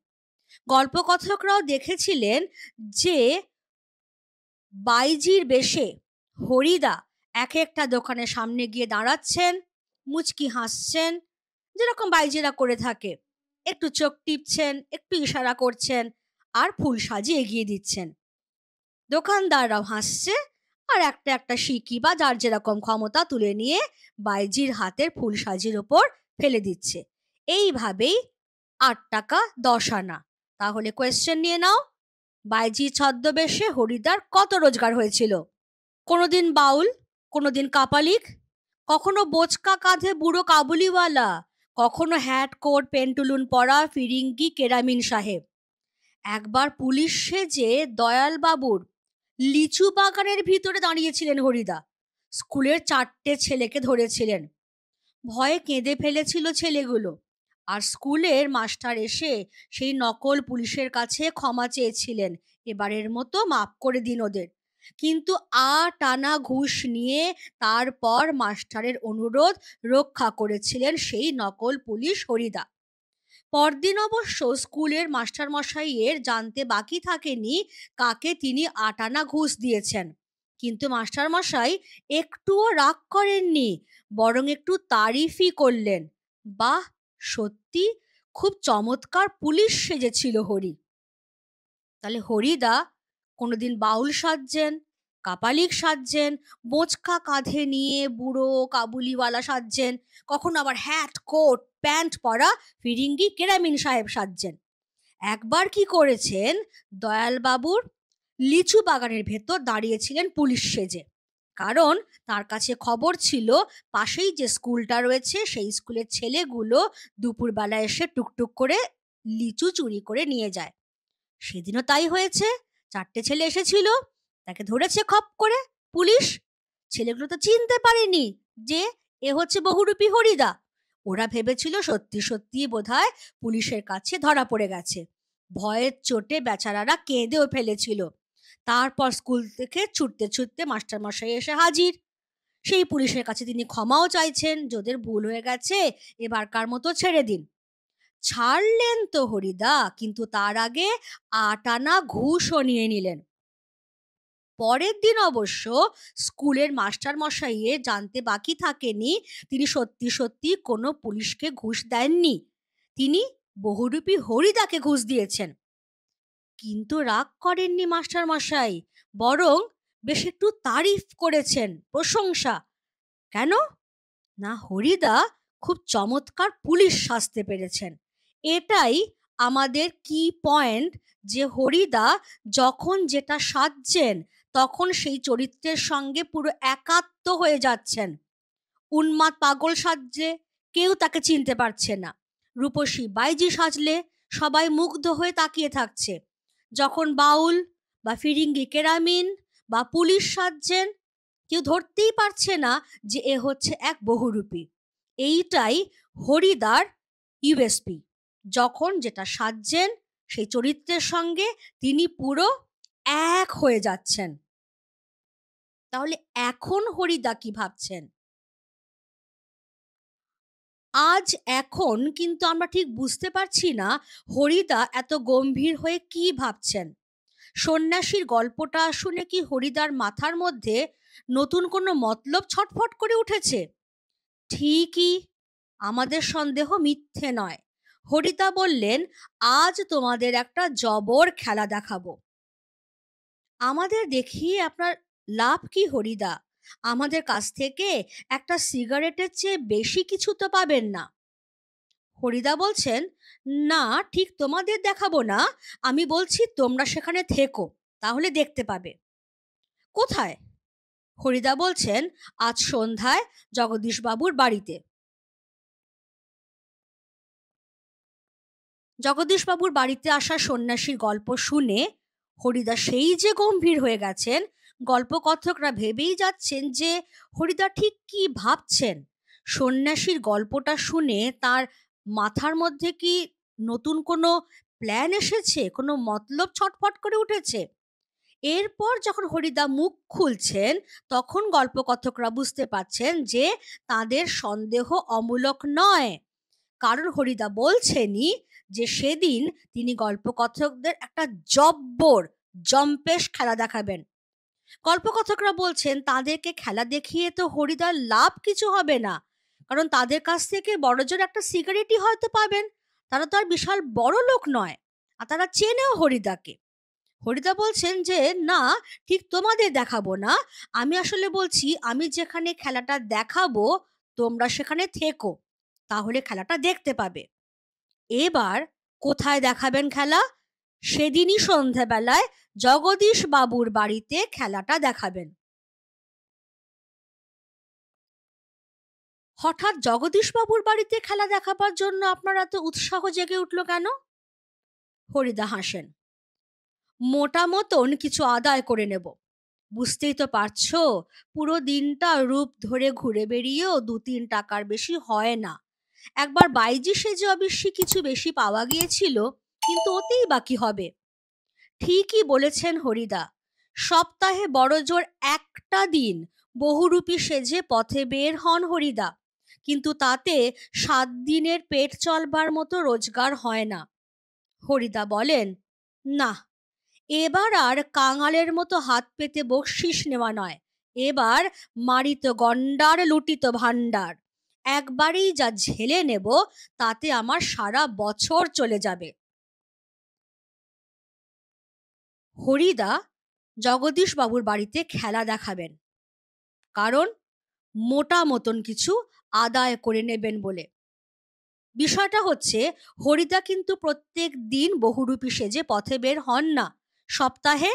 গল্পকথকরাও দেখেছিলেন যে বাইজির বেশে হরিদা এক একটা দোকানের সামনে গিয়ে দাঁড়াচ্ছেন, মুচকি হাসছেন, যেরকম বাইজিরা করে থাকে, একটু চোখ টিপছেন, একটু ইশারা করছেন, আর ফুল সাজিয়ে এগিয়ে দিচ্ছেন। দোকানদাররাও হাসছে আর একটা একটা সিকি বা যার যেরকম ক্ষমতা তুলে নিয়ে বাইজির হাতের ফুল সাজির ওপর ফেলে দিচ্ছে। এইভাবেই 8 টাকা 10 আনা। তাহলে কোয়েশ্চেন নিয়ে নাও, বাইজির ছদ্মবেশে হরিদার কত রোজগার হয়েছিল? কোনোদিন বাউল, কোনোদিন কাপালিক, কখনো বোচকা কাঁধে বুড়ো কাবুলিওয়ালা, কখনো হ্যাট কোট পেন্টুলুন পরা ফিরিঙ্গি কেরামিন সাহেব। একবার পুলিশ সেজে দয়াল বাবুর লিচু বাগানের ভিতরে দাঁড়িয়েছিলেন হরিদা। স্কুলের 4টে ছেলেকে ধরেছিলেন। ভয়ে কেঁদে ফেলেছিল ছেলেগুলো। আর স্কুলের মাস্টার এসে সেই নকল পুলিশের কাছে ক্ষমা চেয়েছিলেন, এবারের মতো মাফ করে দিন ওদের। কিন্তু টানা ঘুষ নিয়ে তারপর মাস্টারের অনুরোধ রক্ষা করেছিলেন সেই নকল পুলিশ হরিদা। পরদিন অবশ্য স্কুলের মাস্টারমশাইয়ের জানতে বাকি থাকেনি কাকে তিনি আটানা ঘুষ দিয়েছেন। কিন্তু মাস্টারমশাই একটুও রাগ করেননি, বরং একটু তারিফই করলেন। বাহ, সত্যি খুব চমৎকার পুলিশ সেজেছিল হরি। তাহলে হরিদা কোনোদিন বাউল সাজছেন, কাপালিক সাজছেন, বোঁচকা কাঁধে নিয়ে বুড়ো কাবুলিওয়ালা সাজছেন, কখনো আবার হ্যাট কোট প্যান্ট পরা ফিরিঙ্গি কেরামিন সাহেব সাজছেন। একবার কি করেছেন, দয়ালবাবুর লিচু বাগানের ভেতর দাঁড়িয়েছিলেন পুলিশ সেজে। কারণ তার কাছে খবর ছিল পাশেই যে স্কুলটা রয়েছে সেই স্কুলের ছেলেগুলো দুপুরবেলা এসে টুকটুক করে লিচু চুরি করে নিয়ে যায়। সেদিনও তাই হয়েছে। 4টে ছেলে এসেছিল, তাকে ধরেছে খপ করে পুলিশ। ছেলেগুলো তো চিনতে পারেনি যে এ হচ্ছে বহুরূপী হরিদা। ওরা ভেবেছিল সত্যি সত্যি বোধহয় পুলিশের কাছে ধরা পড়ে গেছে। ভয়ের চোটে বেচারারা কেঁদেও ফেলেছিল। তারপর স্কুল থেকে ছুটতে ছুটতে মাস্টারমশাই এসে হাজির। সেই পুলিশের কাছে তিনি ক্ষমাও চাইছেন, যাদের ভুল হয়ে গেছে এবারকার মতো ছেড়ে দিন। ছাড়লেন তো হরিদা, কিন্তু তার আগে আটানা ঘুষও নিয়ে নিলেন। পরের দিন অবশ্য স্কুলের মাস্টারমশাইয়ের জানতে বাকি থাকেনি তিনি সত্যি সত্যি কোনো পুলিশকে ঘুষ দেননি, তিনি বহুরূপী হরিদাকে ঘুষ দিয়েছেন। কিন্তু রাগ করেননি মাস্টারমশাই, বরং বেশ একটু তারিফ করেছেন, প্রশংসা। কেন না, হরিদা খুব চমৎকার পুলিশ সাজতে পেরেছেন। এটাই আমাদের কি পয়েন্ট, যে হরিদা যখন যেটা সাজছেন তখন সেই চরিত্রের সঙ্গে পুরো একাত্ম হয়ে যাচ্ছেন। উন্মাদ পাগল সাজলে কেউ তাকে চিনতে পারছে না, রূপসী বাইজি সাজলে সবাই মুগ্ধ হয়ে তাকিয়ে থাকছে। যখন বাউল বা ফিরিঙ্গি কেরামিন বা পুলিশ সাজছেন, কেউ ধরতেই পারছে না যে এ হচ্ছে এক বহুরূপী। এইটাই হরিদার ইউএসপি। যখন যেটা সাজছেন সেই চরিত্রের সঙ্গে তিনি পুরো এক হয়ে যাচ্ছেন। তাহলে এখন হরিদা কি ভাবছেন? আজ এখন কিন্তু আমরা ঠিক বুঝতে পারছি না হরিদা এত গম্ভীর হয়ে কি ভাবছেন। সন্ন্যাসীর গল্পটা শুনে কি হরিদার মাথার মধ্যে নতুন কোনো মতলব ছটফট করে উঠেছে? ঠিকই, আমাদের সন্দেহ মিথ্যে নয়। হরিদা বললেন, আজ তোমাদের একটা জবর খেলা দেখাবো। আমাদের দেখিয়ে আপনার লাভ কি হরিদা? আমাদের কাছ থেকে একটা সিগারেটের চেয়ে বেশি কিছু তো পাবেন না। হরিদা বলছেন, না, ঠিক তোমাদের দেখাবো না, আমি বলছি তোমরা সেখানে থেকো, তাহলে দেখতে পাবে। কোথায়? হরিদা বলছেন, আজ সন্ধ্যায় জগদীশবাবুর বাড়িতে। জগদীশবাবুর বাড়িতে আসা সন্ন্যাসীর গল্প শুনে হরিদা সেই যে গম্ভীর হয়ে গেছেন, গল্পকথকরা ভেবেই যাচ্ছেন যে হরিদা ঠিক কি ভাবছেন। সন্ন্যাসীর গল্পটা শুনে তার মাথার মধ্যে কি নতুন কোনো প্ল্যান এসেছে, কোনো মতলব ছটফট করে উঠেছে? এরপর যখন হরিদা মুখ খুলছেন তখন গল্পকথকরা বুঝতে পারছেন যে তাদের সন্দেহ অমূলক নয়। কারণ হরিদা বলছেনই যে সেদিন তিনি গল্পকথকদের একটা জব্বর জম্পেশ খেলা দেখাবেন। গল্পকথকরা বলছেন তাদেরকে খেলা দেখিয়ে তো হরিদার লাভ কিছু হবে না, কারণ তাদের কাছ থেকে বড়জোর একটা সিগারেটই হয়তো পাবেন। তারা তো আর বিশাল বড় লোক নয়, আর তারা চেনেও হরিদাকে। হরিদা বলছেন যে না, ঠিক তোমাদের দেখাবো না, আমি আসলে বলছি আমি যেখানে খেলাটা দেখাবো তোমরা সেখানে থেকো, তাহলে খেলাটা দেখতে পাবে। এবার কোথায় দেখাবেন খেলা? সেদিনই সন্ধ্যাবেলায় জগদীশ বাবুর বাড়িতে খেলাটা দেখাবেন। হঠাৎ জগদীশবাবুর বাড়িতে খেলা দেখাবার জন্য আপনার এত উৎসাহ জেগে উঠল কেন? হরিদা হাসেন। মোটা মতন কিছু আদায় করে নেব। বুঝতেই তো পারছো, পুরো দিনটা রূপ ধরে ঘুরে বেরিয়েও ২-৩ টাকার বেশি হয় না। একবার বাইজি সেজে অবশ্যই কিছু বেশি পাওয়া গিয়েছিল, কিন্তু ওতেই বাকি হবে। ঠিকই বলেছেন হরিদা। সপ্তাহে বড়জোর একটা দিন বহুরূপী সেজে পথে বের হন হরিদা, কিন্তু তাতে ৭ দিনের পেট চলবার মতো রোজগার হয় না। হরিদা বলেন, না, এবার আর কাঙালের মতো হাত পেতে বকশিস নেওয়া নয়, এবার মারিত গন্ডার লুটিত ভাণ্ডার। একবারেই যা ঝেলে নেব তাতে আমার সারা বছর চলে যাবে। হরিদা জগদীশবাবুর বাড়িতে খেলা দেখাবেন, কারণ মোটা মতন কিছু আদায় করে নেবেন বলে। বিষয়টা হচ্ছে, হরিদা কিন্তু প্রত্যেক দিন বহুরূপী সেজে পথে বের হন না, সপ্তাহে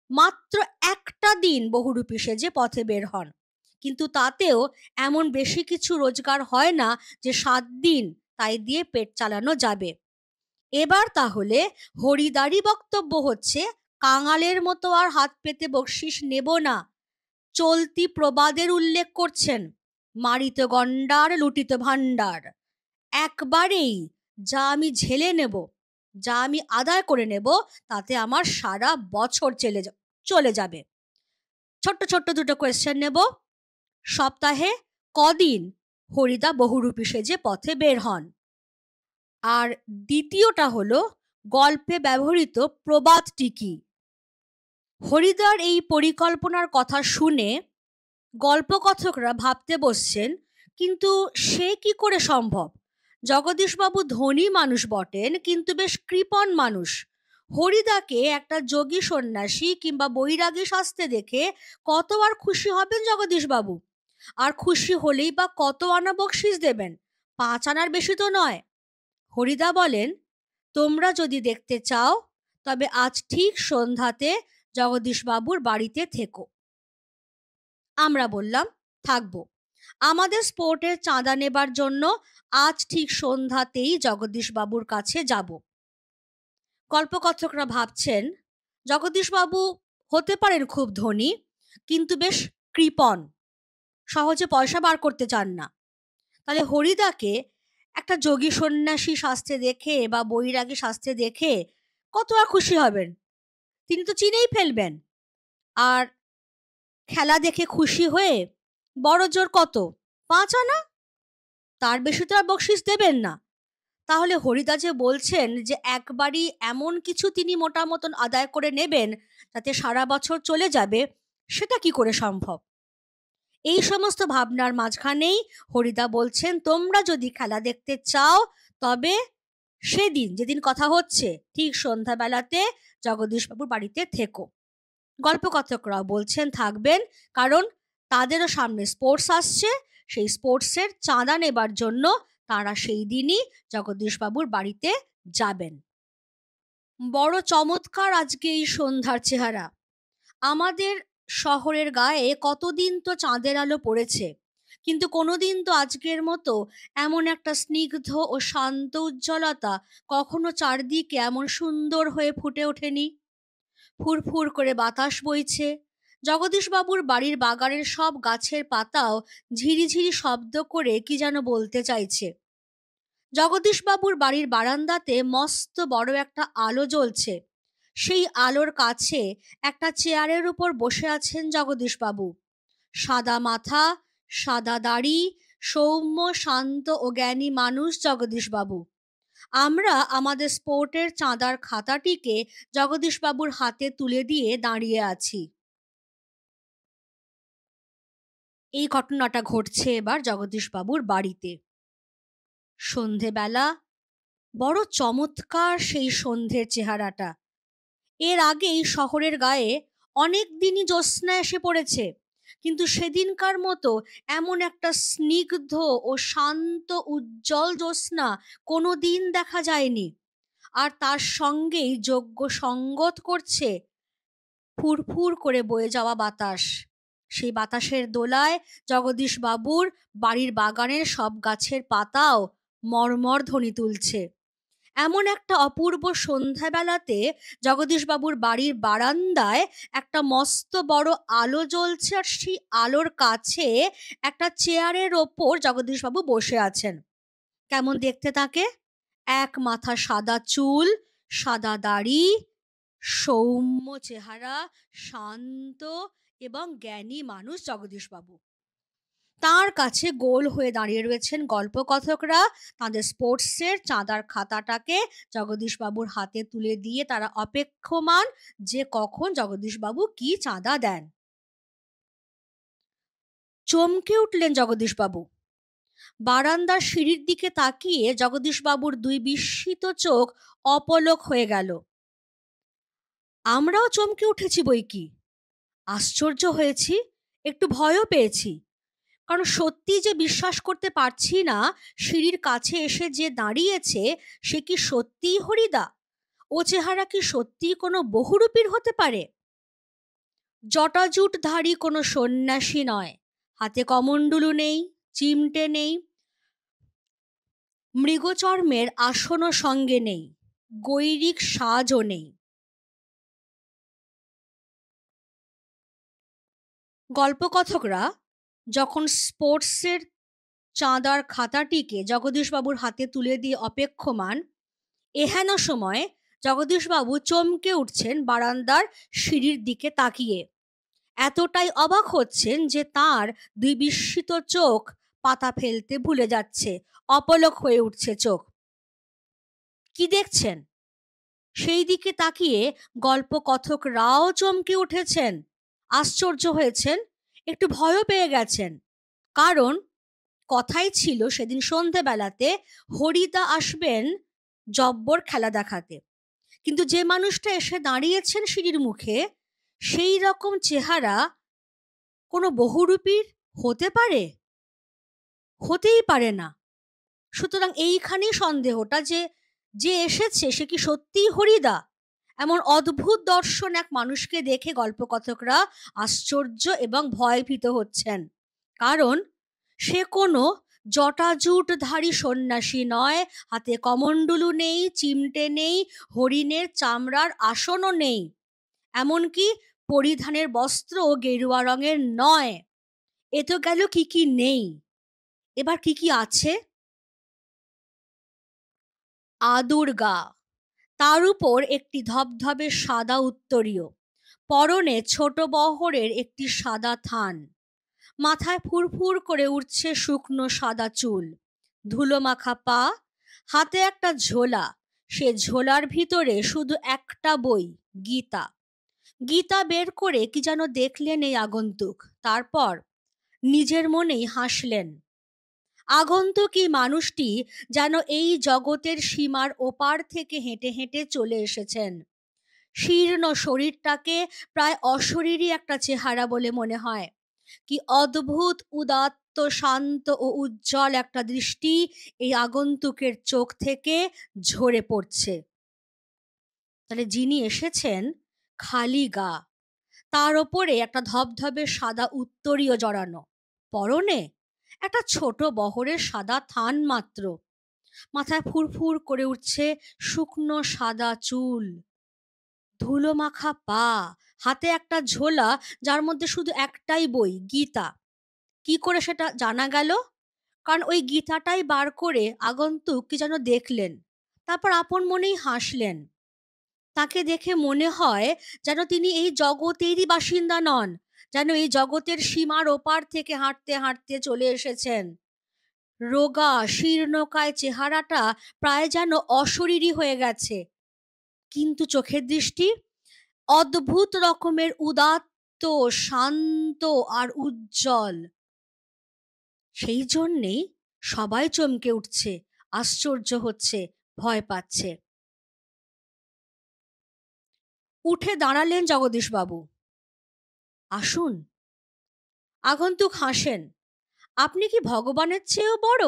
মাত্র একটা দিন বহুরূপী সেজে পথে বের হন, কিন্তু তাতেও এমন বেশি কিছু রোজগার হয় না যে ৭ দিন তাই দিয়ে পেট চালানো যাবে। এবার তাহলে হরিদারই বক্তব্য হচ্ছে, কাঙালের মতো আর হাত পেতে বকশিস নেব না। চলতি প্রবাদের উল্লেখ করছেন, মারিত গন্ডার লুটিত ভাণ্ডার। একবারেই যা আমি ঝেলে নেব, যা আমি আদায় করে নেব, তাতে আমার সারা বছর চলে যাবে। ছোট্ট ছোট্ট দুটো কোয়েশ্চেন নেব। সপ্তাহে কদিন হরিদা বহুরূপী সেজে পথে বের হন? আর দ্বিতীয়টা হলো, গল্পে ব্যবহৃত প্রবাদটি কি? হরিদার এই পরিকল্পনার কথা শুনে গল্পকথকরা ভাবতে বসছেন, কিন্তু সে কি করে সম্ভব? জগদীশবাবু ধনী মানুষ বটেন, কিন্তু বেশ কৃপণ মানুষ। হরিদাকে একটা যোগী সন্ন্যাসী কিংবা বৈরাগী সাজতে দেখে কত আর খুশি হবেন জগদীশবাবু? আর খুশি হলেই বা কত আনা বকশিস দেবেন? ৫ আনার বেশি তো নয়। হরিদা বলেন, তোমরা যদি দেখতে চাও তবে আজ ঠিক সন্ধ্যাতে জগদীশবাবুর বাড়িতে থেকো। আমরা বললাম, থাকবো। আমাদের স্পোর্টের চাঁদা নেবার জন্য আজ ঠিক সন্ধ্যাতেই জগদীশবাবুর কাছে যাব। গল্পকথকরা ভাবছেন, জগদীশবাবু হতে পারেন খুব ধনী, কিন্তু বেশ কৃপণ, সহজে পয়সা বার করতে চান না। তাহলে হরিদাকে একটা যোগী সন্ন্যাসী শাস্ত্রে দেখে বা বৈরাগী শাস্ত্রে দেখে কত আর খুশি হবেন? তিনি তো চিনেই ফেলবেন। আর খেলা দেখে খুশি হয়ে বড় জোর কত, ৫ আনা, তার বেশি তো আর বকশিস দেবেন না। তাহলে হরিদা যে বলছেন যে একবারই এমন কিছু তিনি মোটা মতন আদায় করে নেবেন যাতে সারা বছর চলে যাবে, সেটা কি করে সম্ভব? এই সমস্ত ভাবনার মাঝখানেই হরিদা বলছেন, তোমরা যদি খেলা দেখতে চাও তবে সেদিন, যেদিন কথা হচ্ছে, ঠিক সন্ধ্যাবেলাতে জগদীশবাবুর বাড়িতে থেকো। গল্পকথকরাও বলছেন থাকবেন, কারণ তাদেরও সামনে স্পোর্টস আসছে, সেই স্পোর্টসের চাঁদা নেবার জন্য তারা সেই দিনই জগদীশবাবুর বাড়িতে যাবেন। বড় চমৎকার আজকে এই সন্ধ্যার চেহারা। আমাদের শহরের গায়ে কতদিন তো চাঁদের আলো পড়েছে, কিন্তু কোনোদিন তো আজকের মতো এমন একটা স্নিগ্ধ ও শান্ত উজ্জ্বলতা কখনো চারদিকে এমন সুন্দর হয়ে ফুটে ওঠেনি। ফুরফুর করে বাতাস বইছে। জগদীশবাবুর বাড়ির বাগানের সব গাছের পাতাও ঝিরিঝিরি শব্দ করে কি যেন বলতে চাইছে। জগদীশবাবুর বাড়ির বারান্দাতে মস্ত বড় একটা আলো জ্বলছে। সেই আলোর কাছে একটা চেয়ারের উপর বসে আছেন জগদীশবাবু। সাদা মাথা, সাদা দাড়ি, সৌম্য শান্ত ও জ্ঞানী মানুষ জগদীশবাবু। আমরা আমাদের স্পোর্টের চাঁদার খাতাটিকে জগদীশবাবুর হাতে তুলে দিয়ে দাঁড়িয়ে আছি। এই ঘটনাটা ঘটছে এবার জগদীশবাবুর বাড়িতে। সন্ধেবেলা, বড় চমৎকার সেই সন্ধ্যের চেহারাটা। এর আগেই শহরের গায়ে অনেক দিনই জ্যোৎস্না এসে পড়েছে, কিন্তু সেদিনকার মতো এমন একটা স্নিগ্ধ ও শান্ত উজ্জ্বল জ্যোৎস্না কোনো দিন দেখা যায়নি। আর তার সঙ্গেই যোগ্য সঙ্গত করছে ফুরফুর করে বয়ে যাওয়া বাতাস, সেই বাতাসের দোলায় জগদীশ বাবুর বাড়ির বাগানের সব গাছের পাতাও মর্মর ধ্বনি তুলছে। এমন একটা অপূর্ব সন্ধ্যাবেলাতে জগদীশবাবুর বাড়ির বারান্দায় একটা মস্ত বড় আলো জ্বলছে, আর সেই আলোর কাছে একটা চেয়ারের ওপর জগদীশবাবু বসে আছেন। কেমন দেখতে তাকে? এক মাথা সাদা চুল, সাদা দাড়ি, সৌম্য চেহারা, শান্ত এবং জ্ঞানী মানুষ জগদীশবাবু। তার কাছে গোল হয়ে দাঁড়িয়ে রয়েছেন গল্পকথকরা। তাদের স্পোর্টসের চাঁদার খাতাটাকে জগদীশবাবুর হাতে তুলে দিয়ে তারা অপেক্ষমান যে কখন জগদীশবাবু কি চাঁদা দেন। চমকে উঠলেন জগদীশবাবু। বারান্দার সিঁড়ির দিকে তাকিয়ে জগদীশবাবুর দুই বিস্মিত চোখ অপলক হয়ে গেল। আমরাও চমকে উঠেছি বৈকি, আশ্চর্য হয়েছি, একটু ভয়ও পেয়েছি। কারণ সত্যি যে বিশ্বাস করতে পারছি না সিঁড়ির কাছে এসে যে দাঁড়িয়েছে সে কি সত্যিই হরিদা? ও চেহারা কি সত্যিই কোনো বহুরূপীর হতে পারে? জটাজুটধারী কোনো সন্ন্যাসী নয়, হাতে কমণ্ডলু নেই, চিমটে নেই, মৃগচর্মের আসনও সঙ্গে নেই, গৈরিক সাজও নেই। গল্পকথকরা যখন স্পোর্টসের চাঁদার খাতাটিকে জগদীশবাবুর হাতে তুলে দিয়ে অপেক্ষমান, এহেন সময় জগদীশবাবু চমকে উঠছেন বারান্দার সিঁড়ির দিকে তাকিয়ে। এতটাই অবাক হচ্ছেন যে তার দুই বিস্মিত চোখ পাতা ফেলতে ভুলে যাচ্ছে, অপলক হয়ে উঠছে চোখ। কি দেখছেন? সেই দিকে তাকিয়ে গল্পকথকরাও চমকে উঠেছেন, আশ্চর্য হয়েছেন, একটু ভয়ও পেয়ে গেছেন। কারণ কথাই ছিল সেদিন সন্ধেবেলাতে হরিদা আসবেন জব্বর খেলা দেখাতে, কিন্তু যে মানুষটা এসে দাঁড়িয়েছেন সিঁড়ির মুখে সেই রকম চেহারা কোনো বহুরূপীর হতে পারে? হতেই পারে না। সুতরাং এইখানেই সন্দেহটা যে যে এসেছে সে কি সত্যিই হরিদা? এমন অদ্ভুত দর্শন এক মানুষকে দেখে গল্পকথকরা আশ্চর্য এবং ভয়ভীত হচ্ছেন। কারণ সে কোনো জটাজুটধারী সন্ন্যাসী নয়, হাতে কমণ্ডলু নেই, চিমটে নেই, হরিণের চামড়ার আসনও নেই, এমনকি পরিধানের বস্ত্র গেরুয়া রঙের নয়। এ তো গেল কি কি নেই, এবার কি কি আছে? আদুর গা, তার উপর একটি ধবধবে সাদা উত্তরীয়, পরনে ছোট বহরের একটি সাদা থান, মাথায় ফুরফুর করে উঠছে শুকনো সাদা চুল, ধুলো মাখা পা, হাতে একটা ঝোলা, সে ঝোলার ভিতরে শুধু একটা বই, গীতা। গীতা বের করে কি যেন দেখলেন এই আগন্তুক, তারপর নিজের মনেই হাসলেন। আগন্তুকই মানুষটি যেন এই জগতের সীমার ওপার থেকে হেঁটে হেঁটে চলে এসেছেন। শীর্ণ শরীরটাকে প্রায় অশরীরী একটা চেহারা বলে মনে হয়। কি অদ্ভুত উদাত্ত, শান্ত ও উজ্জ্বল একটা দৃষ্টি এই আগন্তুকের চোখ থেকে ঝরে পড়ছে। তাহলে যিনি এসেছেন খালি গা, তার ওপরে একটা ধবধবে সাদা উত্তরীয় জড়ানো, পরনে একটা ছোট বহরের সাদা থান মাত্র, মাথায় ফুরফুর করে উঠছে শুকনো সাদা চুল, ধুলো মাখা পা, হাতে একটা ঝোলা যার মধ্যে শুধু একটাই বই, গীতা। কি করে সেটা জানা গেল? কারণ ওই গীতাটাই বার করে আগন্তুক কি যেন দেখলেন, তারপর আপন মনেই হাসলেন। তাকে দেখে মনে হয় যেন তিনি এই জগতেরই বাসিন্দা নন, যেন এই জগতের সীমার ওপার থেকে হাঁটতে হাঁটতে চলে এসেছেন। রোগা শীর্ণকায় চেহারাটা প্রায় যেন অশরীরী হয়ে গেছে, কিন্তু চোখের দৃষ্টি অদ্ভুত রকমের উদাত্ত, শান্ত আর উজ্জ্বল। সেই জন্যেই সবাই চমকে উঠছে, আশ্চর্য হচ্ছে, ভয় পাচ্ছে। উঠে দাঁড়ালেন জগদীশবাবু। আসুন। আগন্তুক হাসেন। আপনি কি ভগবানের চেয়েও বড়?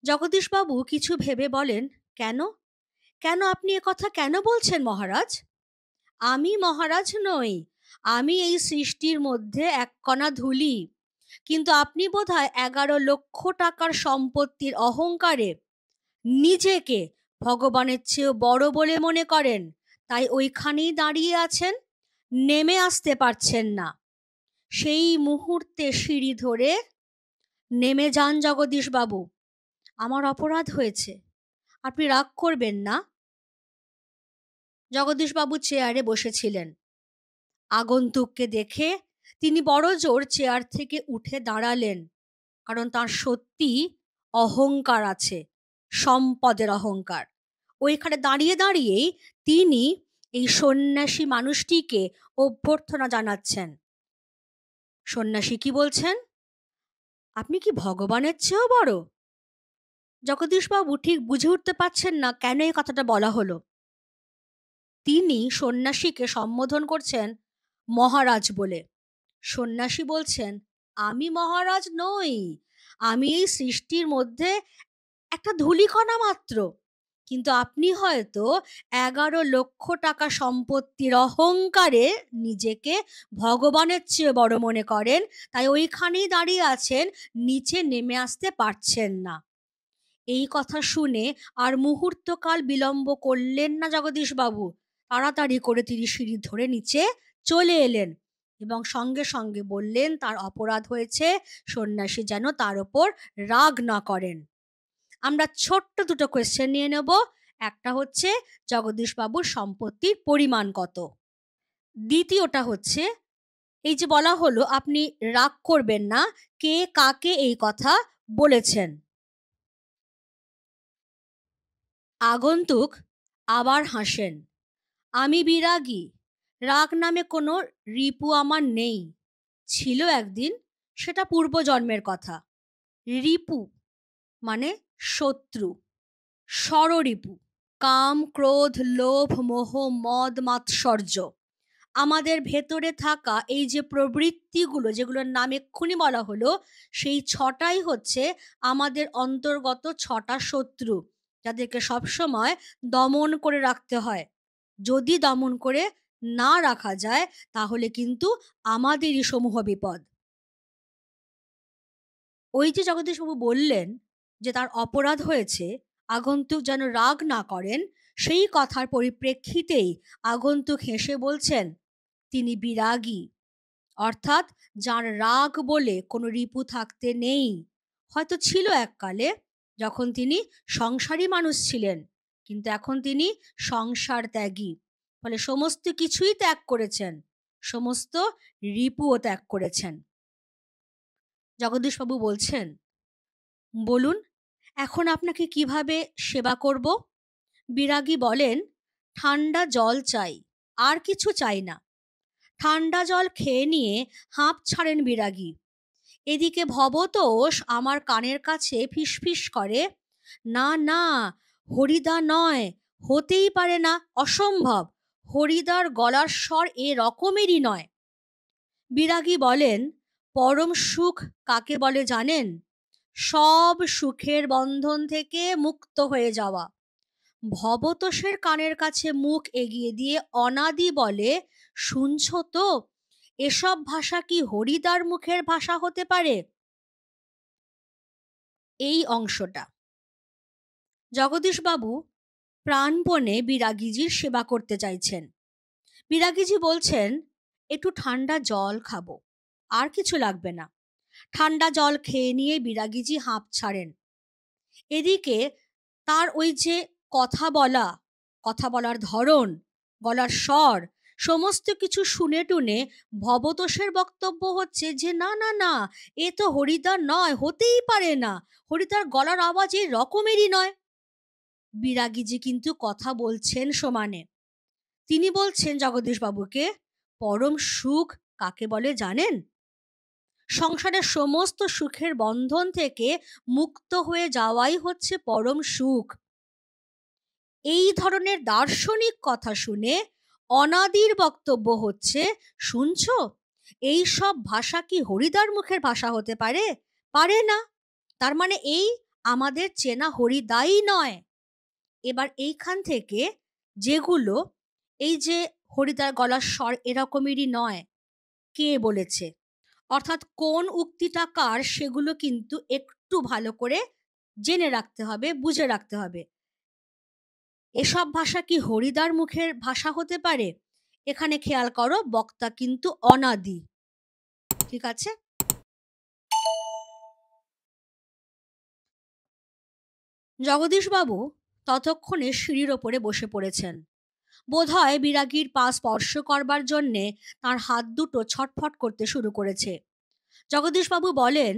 জগদীশবাবু কিছু ভেবে বলেন, কেন কেন আপনি কথা কেন বলছেন মহারাজ? আমি মহারাজ নই, আমি এই সৃষ্টির মধ্যে এক কণা ধুলি, কিন্তু আপনি বোধহয় 11 লক্ষ টাকার সম্পত্তির অহংকারে নিজেকে ভগবানের চেয়েও বড় বলে মনে করেন, তাই ওইখানেই দাঁড়িয়ে আছেন, নেমে আসতে পারছেন না। সেই মুহূর্তে সিঁড়ি ধরে নেমে যান জগদীশ বাবু। আমার অপরাধ হয়েছে, আপনি রাগ করবেন না। জগদীশ বাবু চেয়ারে বসেছিলেন। আগন্তুককে দেখে তিনি বড় জোর চেয়ার থেকে উঠে দাঁড়ালেন, কারণ তার সত্যি অহংকার আছে, সম্পদের অহংকার। ওইখানে দাঁড়িয়ে দাঁড়িয়েই তিনি এই সন্ন্যাসী মানুষটিকে অভ্যর্থনা জানাচ্ছেন। সন্ন্যাসী কি বলছেন? আপনি কি ভগবানের চেয়েও বড়? জগদীশবাবু ঠিক বুঝে উঠতে পারছেন না কেন এই কথাটা বলা হলো। তিনি সন্ন্যাসীকে সম্বোধন করছেন মহারাজ বলে। সন্ন্যাসী বলছেন, আমি মহারাজ নই, আমি এই সৃষ্টির মধ্যে একটা ধূলিকণা মাত্র, কিন্তু আপনি হয়তো 11 লক্ষ টাকা সম্পত্তির অহংকারে নিজেকে ভগবানের চেয়ে বড় মনে করেন, তাই ওইখানেই দাঁড়িয়ে আছেন, নিচে নেমে আসতে পারছেন না। এই কথা শুনে আর মুহূর্তকাল বিলম্ব করলেন না জগদীশবাবু। তাড়াতাড়ি করে তিনি সিঁড়ি ধরে নিচে চলে এলেন এবং সঙ্গে সঙ্গে বললেন তার অপরাধ হয়েছে, সন্ন্যাসী যেন তার ওপর রাগ না করেন। আমরা ছোট্ট দুটো কোয়েশ্চেন নিয়ে নেব। একটা হচ্ছে জগদীশবাবুর সম্পত্তির পরিমাণ কত, দ্বিতীয়টা হচ্ছে এই যে বলা হলো আপনি রাগ করবেন না, কে কাকে এই কথা বলেছেন। আগন্তুক আবার হাসেন। আমি বিরাগী, রাগ নামে কোনো রিপু আমার নেই, ছিল একদিন, সেটা পূর্বজন্মের কথা। রিপু মানে শত্রু, ষড়রিপু। কাম, ক্রোধ, লোভ, মোহ, মদ, মাৎসর্য, আমাদের ভেতরে থাকা এই যে প্রবৃত্তিগুলো, যেগুলোর নাম এক্ষুনি বলা হলো, সেই 6টাই হচ্ছে আমাদের অন্তর্গত 6টা শত্রু, যাদেরকে সবসময় দমন করে রাখতে হয়। যদি দমন করে না রাখা যায় তাহলে কিন্তু আমাদেরই সমূহ বিপদ। ওই যে জগদীশবাবু বললেন যে তার অপরাধ হয়েছে, আগন্তুক যেন রাগ না করেন, সেই কথার পরিপ্রেক্ষিতেই আগন্তুক হেসে বলছেন তিনি বিরাগী, অর্থাৎ যার রাগ বলে কোনো রিপু থাকতে নেই। হয়তো ছিল এককালে, যখন তিনি সংসারী মানুষ ছিলেন, কিন্তু এখন তিনি সংসার ত্যাগী, ফলে সমস্ত কিছুই ত্যাগ করেছেন, সমস্ত রিপুও ত্যাগ করেছেন। জগদীশবাবু বলছেন, বলুন এখন আপনাকে কিভাবে সেবা করব? বিরাগী বলেন, ঠান্ডা জল চাই, আর কিছু চাই না। ঠান্ডা জল খেয়ে নিয়ে হাঁপ ছাড়েন বিরাগী। এদিকে ভবতোষ আমার কানের কাছে ফিসফিস করে, না না, হরিদা নয়, হতেই পারে না, অসম্ভব, হরিদার গলার স্বর এ রকমেরই নয়। বিরাগী বলেন, পরম সুখ কাকে বলে জানেন? সব সুখের বন্ধন থেকে মুক্ত হয়ে যাওয়া। ভবতোষের কানের কাছে মুখ এগিয়ে দিয়ে অনাদি বলে, শুনছ তো, এসব ভাষা কি হরিদার মুখের ভাষা হতে পারে? এই অংশটা জগদীশবাবু প্রাণপণে বিরাগীজির সেবা করতে চাইছেন। বিরাগীজি বলছেন, একটু ঠান্ডা জল খাবো, আর কিছু লাগবে না। ঠান্ডা জল খেয়ে নিয়ে বিরাগীজি হাঁপ ছাড়েন। এদিকে তার ওই যে কথা বলার ধরন, গলার স্বর, সমস্ত কিছু শুনে টুনে ভবতোষের বক্তব্য হচ্ছে যে না না না, এ তো হরিদার নয়, হতেই পারে না, হরিদার গলার আওয়াজ এই রকমেরই নয়। বিরাগীজি কিন্তু কথা বলছেন সমানে। তিনি বলছেন জগদীশবাবুকে, পরম সুখ কাকে বলে জানেন? সংসারের সমস্ত সুখের বন্ধন থেকে মুক্ত হয়ে যাওয়াই হচ্ছে পরম সুখ। এই ধরনের দার্শনিক কথা শুনে অনাদির বক্তব্য হচ্ছে, শুনছো, এই সব ভাষা কি হরিদার মুখের ভাষা হতে পারে? পারে না। তার মানে এই আমাদের চেনা হরিদাই নয়। এবার এইখান থেকে যেগুলো এই যে হরিদার গলার স্বর এরকমেরই নয়। কে বলেছে, অর্থাৎ কোন উক্তিটা কার, সেগুলো কিন্তু একটু ভালো করে জেনে রাখতে হবে, বুঝে রাখতে হবে। এসব ভাষা কি হরিদার মুখের ভাষা হতে পারে? এখানে খেয়াল করো, বক্তা কিন্তু অনাদি। ঠিক আছে? জগদীশবাবু ততক্ষণে সিঁড়ির ওপরে বসে পড়েছেন। বোধহয় বিরাগীর পা স্পর্শ করবার জন্যে তার হাত দুটো ছটফট করতে শুরু করেছে। জগদীশবাবু বলেন,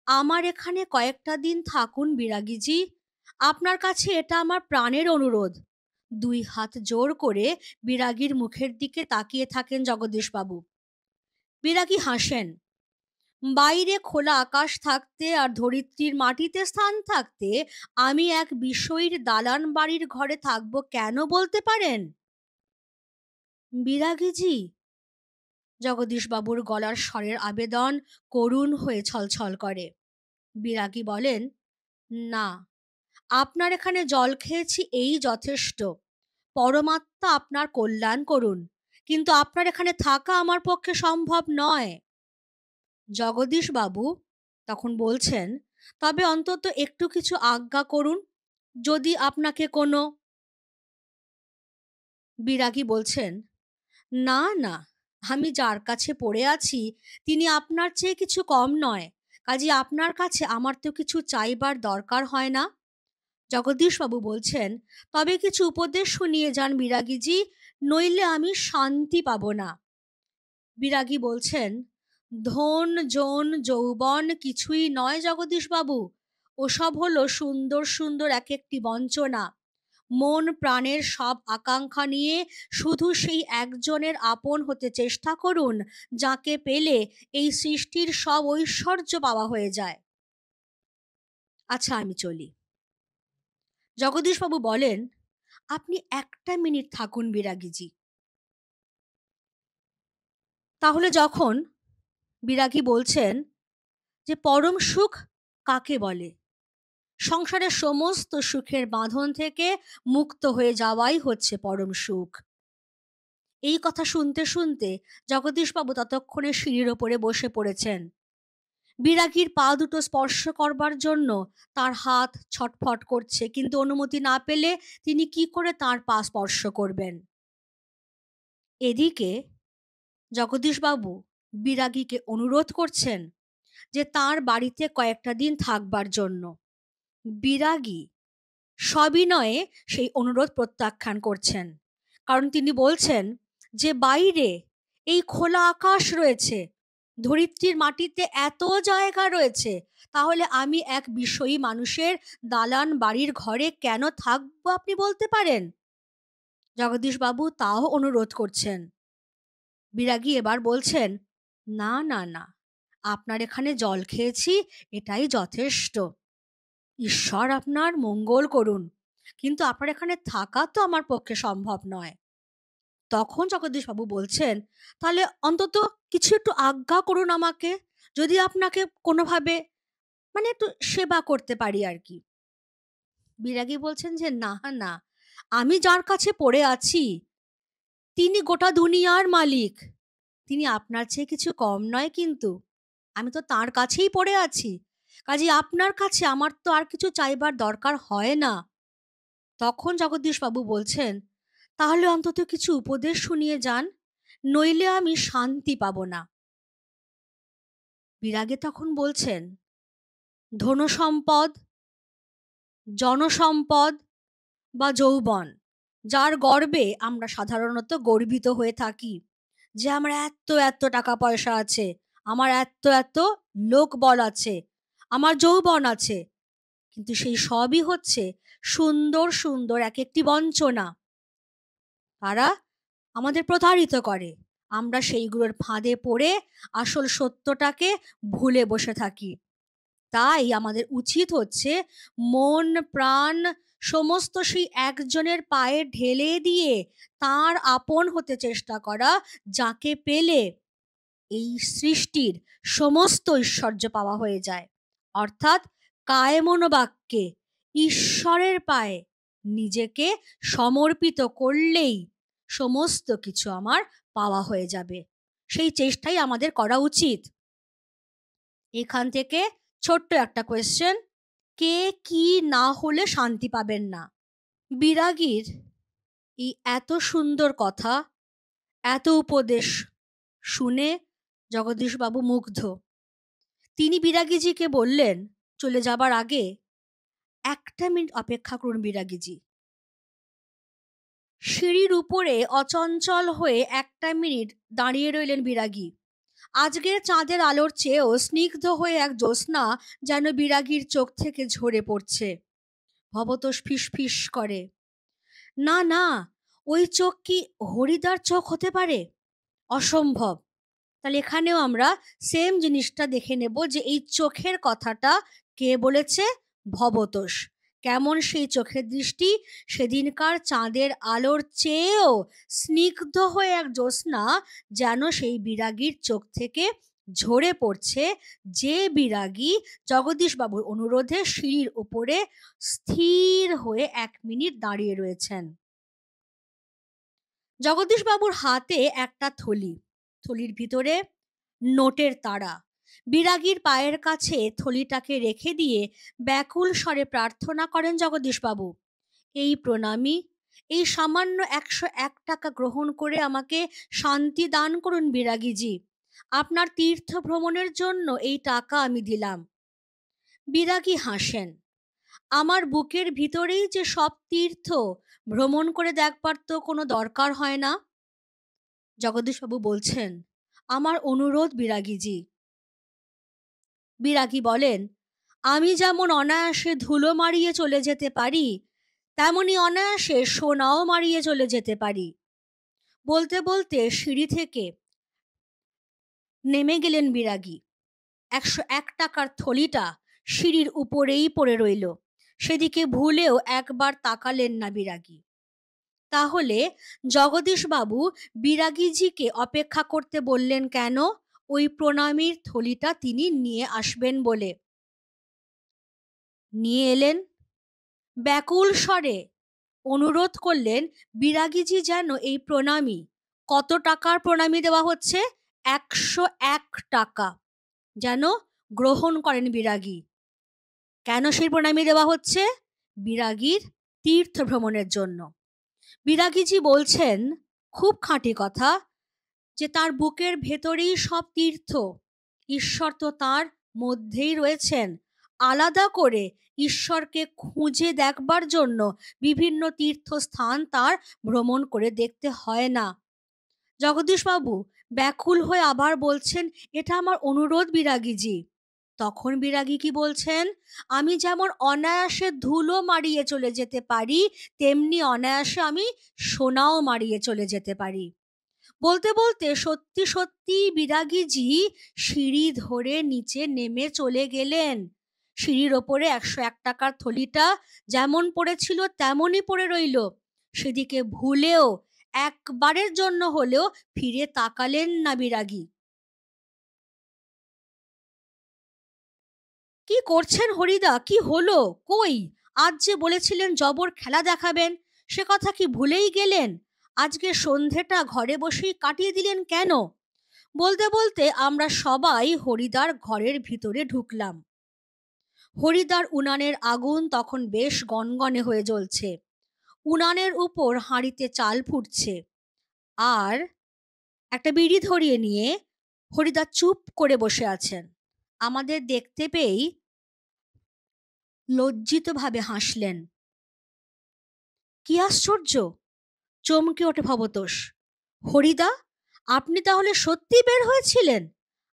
আমার এখানে কয়েকটা দিন থাকুন বিরাগীজি, আপনার কাছে এটা আমার প্রাণের অনুরোধ। দুই হাত জোর করে বিরাগীর মুখের দিকে তাকিয়ে থাকেন জগদীশবাবু। বিরাগী হাসেন। বাইরে খোলা আকাশ থাকতে আর ধরিত্রীর মাটিতে স্থান থাকতে আমি এক বিষয়ীর দালান বাড়ির ঘরে থাকবো কেন বলতে পারেন? বিরাগীজি, জগদীশবাবুর গলার স্বরের আবেদন করুণ হয়ে ছলছল করে। বিরাগী বলেন, না, আপনার এখানে জল খেয়েছি এই যথেষ্ট। পরমাত্মা আপনার কল্যাণ করুন, কিন্তু আপনার এখানে থাকা আমার পক্ষে সম্ভব নয়। জগদীশবাবু তখন বলছেন, তবে অন্তত একটু কিছু আজ্ঞা করুন, যদি আপনাকে কোনো। বিরাগী বলছেন, না না, আমি যার কাছে পড়ে আছি তিনি আপনার চেয়ে কিছু কম নয়, কাজে আপনার কাছে আমার তো কিছু চাইবার দরকার হয় না। জগদীশবাবু বলছেন, তবে কিছু উপদেশ শুনিয়ে যান বিরাগীজি, নইলে আমি শান্তি পাব না। বিরাগী বলছেন, ধন জন যৌবন কিছুই নয় জগদীশবাবু, ওসব হলো সুন্দর সুন্দর এক একটি বঞ্চনা। মন প্রাণের সব আকাঙ্ক্ষা নিয়ে শুধু সেই একজনের আপন হতে চেষ্টা করুন, যাকে পেলে এই সৃষ্টির সব ঐশ্বর্য পাওয়া হয়ে যায়। আচ্ছা, আমি চলি। জগদীশবাবু বলেন, আপনি একটা মিনিট থাকুন বিরাগীজি। তাহলে যখন বিরাগী বলছেন যে পরম সুখ কাকে বলে, সংসারের সমস্ত সুখের বাঁধন থেকে মুক্ত হয়ে যাওয়াই হচ্ছে পরম সুখ। এই কথা শুনতে শুনতে জগদীশবাবু ততক্ষণে সিঁড়ির ওপরে বসে পড়েছেন। বিরাগীর পা দুটো স্পর্শ করবার জন্য তার হাত ছটফট করছে, কিন্তু অনুমতি না পেলে তিনি কি করে তার পা স্পর্শ করবেন? এদিকে জগদীশবাবু বিরাগীকে অনুরোধ করছেন যে তার বাড়িতে কয়েকটা দিন থাকবার জন্য। বিরাগী সবিনয়ে সেই অনুরোধ প্রত্যাখ্যান করছেন, কারণ তিনি বলছেন যে বাইরে এই খোলা আকাশ রয়েছে, ধরিত্রীর মাটিতে এত জায়গা রয়েছে, তাহলে আমি এক বিষয়ী মানুষের দালান বাড়ির ঘরে কেন থাকবো আপনি বলতে পারেন? জগদীশবাবু তাও অনুরোধ করছেন। বিরাগী এবার বলছেন, না না না, আপনার এখানে জল খেয়েছি এটাই যথেষ্ট। ঈশ্বর আপনার মঙ্গল করুন, কিন্তু আপনার এখানে থাকা তো আমার পক্ষে সম্ভব নয়। তখন জগদীশবাবু বলছেন, তাহলে অন্তত কিছু একটু আজ্ঞা করুন আমাকে, যদি আপনাকে কোনোভাবে একটু সেবা করতে পারি আর কি। বিরাগী বলছেন যে না না, আমি যার কাছে পড়ে আছি তিনি গোটা দুনিয়ার মালিক, তিনি আপনার চেয়ে কিছু কম নয়, কিন্তু আমি তো তার কাছেই পড়ে আছি, কাজে আপনার কাছে আমার তো আর কিছু চাইবার দরকার হয় না। তখন জগদীশবাবু বলছেন, তাহলে অন্তত কিছু উপদেশ শুনিয়ে যান, নইলে আমি শান্তি পাব না। বিরাগে তখন বলছেন, ধনসম্পদ, জনসম্পদ বা যৌবন, যার গর্বে আমরা সাধারণত গর্বিত হয়ে থাকি, যে আমার এত এত টাকা পয়সা আছে, আমার এত এত লোকবল আছে, আমার যৌবন আছে, কিন্তু সেই সবই হচ্ছে সুন্দর সুন্দর এক একটি বঞ্চনা। তারা আমাদের প্রতারিত করে, আমরা সেইগুলোর ফাঁদে পড়ে আসল সত্যটাকে ভুলে বসে থাকি। তাই আমাদের উচিত হচ্ছে মন প্রাণ সমস্ত সেই একজনের পায়ে ঢেলে দিয়ে তার আপন হতে চেষ্টা করা, যাকে পেলে এই সৃষ্টির সমস্ত ঐশ্বর্য পাওয়া হয়ে যায়। অর্থাৎ কায় মনোবাক্যে ঈশ্বরের পায়ে নিজেকে সমর্পিত করলেই সমস্ত কিছু আমার পাওয়া হয়ে যাবে। সেই চেষ্টাই আমাদের করা উচিত। এখান থেকে ছোট্ট একটা কোয়েশ্চেন, কে কি না হলে শান্তি পাবেন না? বিরাগীর এই এত সুন্দর কথা, এত উপদেশ শুনে জগদীশবাবু মুগ্ধ। তিনি বিরাগীজিকে বললেন চলে যাবার আগে, 1 মিনিট অপেক্ষা করুন বিরাগীজি। সিঁড়ির উপরে অচঞ্চল হয়ে 1 মিনিট দাঁড়িয়ে রইলেন বিরাগী। আজকের চাঁদের আলোর চেয়েও স্নিগ্ধ হয়ে এক জ্যোৎস্না যেন বিরাগীর চোখ থেকে ঝরে পড়ছে। ভবতোষ ফিসফিস করে, না না, ওই চোখ কি হরিদার চোখ হতে পারে? অসম্ভব। তাহলে এখানেও আমরা সেম জিনিসটা দেখে নেব যে এই চোখের কথাটা কে বলেছে? ভবতোষ। কেমন সেই চোখের দৃষ্টি? সেদিনকার চাঁদের আলোর চেয়েও স্নিগ্ধ হয়ে এক জ্যোৎস্না যেন সেই বিরাগীর চোখ থেকে ঝরে পড়ছে, যে বিরাগী জগদীশবাবুর অনুরোধে সিঁড়ির উপরে স্থির হয়ে 1 মিনিট দাঁড়িয়ে রয়েছেন। জগদীশবাবুর হাতে একটা থলি, থলির ভিতরে নোটের তাড়া। বিরাগীর পায়ের কাছে থলিটাকে রেখে দিয়ে ব্যাকুল স্বরে প্রার্থনা করেন জগদীশবাবু, এই প্রণামী, এই সামান্য 101 টাকা গ্রহণ করে আমাকে শান্তি দান করুন বিরাগীজি। আপনার তীর্থ ভ্রমণের জন্য এই টাকা আমি দিলাম। বিরাগী হাসেন, আমার বুকের ভিতরেই যে সব তীর্থ, ভ্রমণ করে দেখবার তো কোনো দরকার হয় না। জগদীশবাবু বলছেন, আমার অনুরোধ বিরাগীজি। বিরাগী বলেন, আমি যেমন অনায়াসে ধুলো মারিয়ে চলে যেতে পারি, তেমনি অনায়াসে সোনাও মারিয়ে চলে যেতে পারি। বলতে বলতে সিঁড়ি থেকে নেমে গেলেন বিরাগী। 101 টাকার থলিটা সিঁড়ির উপরেই পড়ে রইল। সেদিকে ভুলেও একবার তাকালেন না বিরাগী। তাহলে জগদীশবাবু বিরাগীজিকে অপেক্ষা করতে বললেন কেন? ওই প্রণামীর থলিটা তিনি নিয়ে আসবেন বলে। নিয়ে এলেন, ব্যাকুল স্বরে অনুরোধ করলেন বিরাগীজি যেন এই প্রণামী, কত টাকার প্রণামী দেওয়া হচ্ছে? 101 টাকা, যেন গ্রহণ করেন বিরাগী। কেন সেই প্রণামী দেওয়া হচ্ছে? বিরাগীর তীর্থ ভ্রমণের জন্য। বিরাগীজি বলছেন, খুব খাঁটি কথা, যে তার বুকের ভেতরেই সব তীর্থ, ঈশ্বর তো তার মধ্যেই রয়েছেন। আলাদা করে ঈশ্বরকে খুঁজে দেখবার জন্য বিভিন্ন তীর্থস্থান তার ভ্রমণ করে দেখতে হয় না। জগদীশবাবু ব্যাকুল হয়ে আবার বলছেন, এটা আমার অনুরোধ বিরাগীজি। তখন বিরাগী কি বলছেন? আমি যেমন অনায়াসে ধুলো মারিয়ে চলে যেতে পারি, তেমনি অনায়াসে আমি সোনাও মারিয়ে চলে যেতে পারি। বলতে বলতে সত্যি সত্যি বিরাগীজি সিঁড়ি ধরে নিচে নেমে চলে গেলেন। সিঁড়ির ওপরে 101 টাকার থলিটা যেমন পড়েছিল তেমনই পড়ে রইল। সেদিকে ভুলেও একবারের জন্য হলেও ফিরে তাকালেন না বিরাগী। কি করছেন হরিদা? কি হলো? কই, আজ যে বলেছিলেন জবর খেলা দেখাবেন, সে কথা কি ভুলেই গেলেন? আজকে সন্ধেটা ঘরে বসেই কাটিয়ে দিলেন কেন? বলতে বলতে আমরা সবাই হরিদার ঘরের ভিতরে ঢুকলাম। হরিদার উনানের আগুন তখন বেশ গনগনে হয়ে জ্বলছে। উনানের উপর হাঁড়িতে চাল ফুটছে, আর একটা বিড়ি ধরিয়ে নিয়ে হরিদা চুপ করে বসে আছেন। আমাদের দেখতে পেয়েই লজ্জিতভাবে হাসলেন। কি আশ্চর্য! চমকে ওঠে ভবতোষ। হরিদা, আপনি তাহলে সত্যি বের হয়েছিলেন?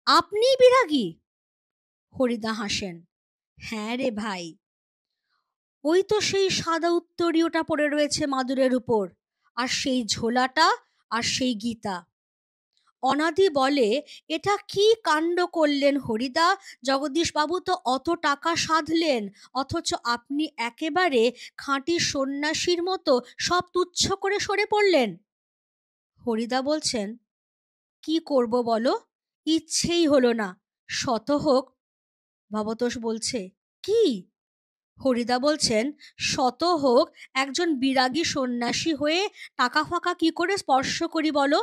আপনিই বিরাগী? হরিদা হাসেন, হ্যাঁ রে ভাই, ওই তো সেই সাদা উত্তরীয়টা পড়ে রয়েছে মাদুরের উপর, আর সেই ঝোলাটা, আর সেই গীতা। অনাদি বলে, এটা কি কাণ্ড করলেন হরিদা? জগদীশবাবু তো অত টাকা সাধলেন, অথচ আপনি একেবারে খাঁটি সন্ন্যাসীর মতো সব তুচ্ছ করে সরে পড়লেন। হরিদা বলছেন, কি করব বলো, ইচ্ছেই হলো না, শত হোক। ভবতোষ বলছে, কি? হরিদা বলছেন, শত হোক একজন বিরাগী সন্ন্যাসী হয়ে টাকা ফাঁকা কি করে স্পর্শ করি বলো?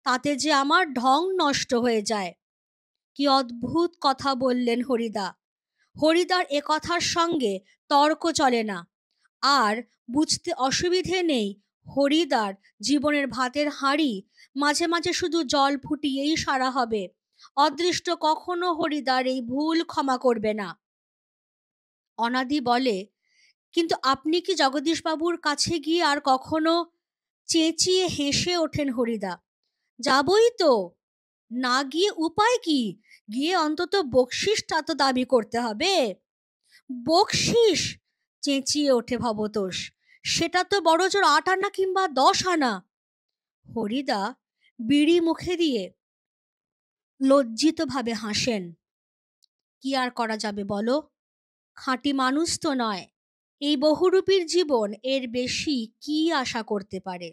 তাতে যে আমার ঢং নষ্ট হয়ে যায়। কি অদ্ভুত কথা বললেন হরিদা। হরিদার এ কথার সঙ্গে তর্ক চলে না। আর বুঝতে অসুবিধে নেই, হরিদার জীবনের ভাতের হাঁড়ি মাঝে মাঝে শুধু জল ফুটিয়েই সারা হবে। অদৃষ্ট কখনো হরিদার এই ভুল ক্ষমা করবে না। অনাদি বলে, কিন্তু আপনি কি জগদীশবাবুর কাছে গিয়ে আর কখনো? চেঁচিয়ে হেসে ওঠেন হরিদা। যাবই তো, না গিয়ে উপায় কি? গিয়ে অন্তত বকশিসটা তো দাবি করতে হবে। বকশিস? চেঁচিয়ে ওঠে ভবতোষ। সেটা তো বড়জোর ৮ আনা কিংবা ১০ আনা। হরিদা বিড়ি মুখে দিয়ে লজ্জিত ভাবে হাসেন। কি আর করা যাবে বলো? খাঁটি মানুষ তো নয়। এই বহুরূপীর জীবন এর বেশি কি আশা করতে পারে?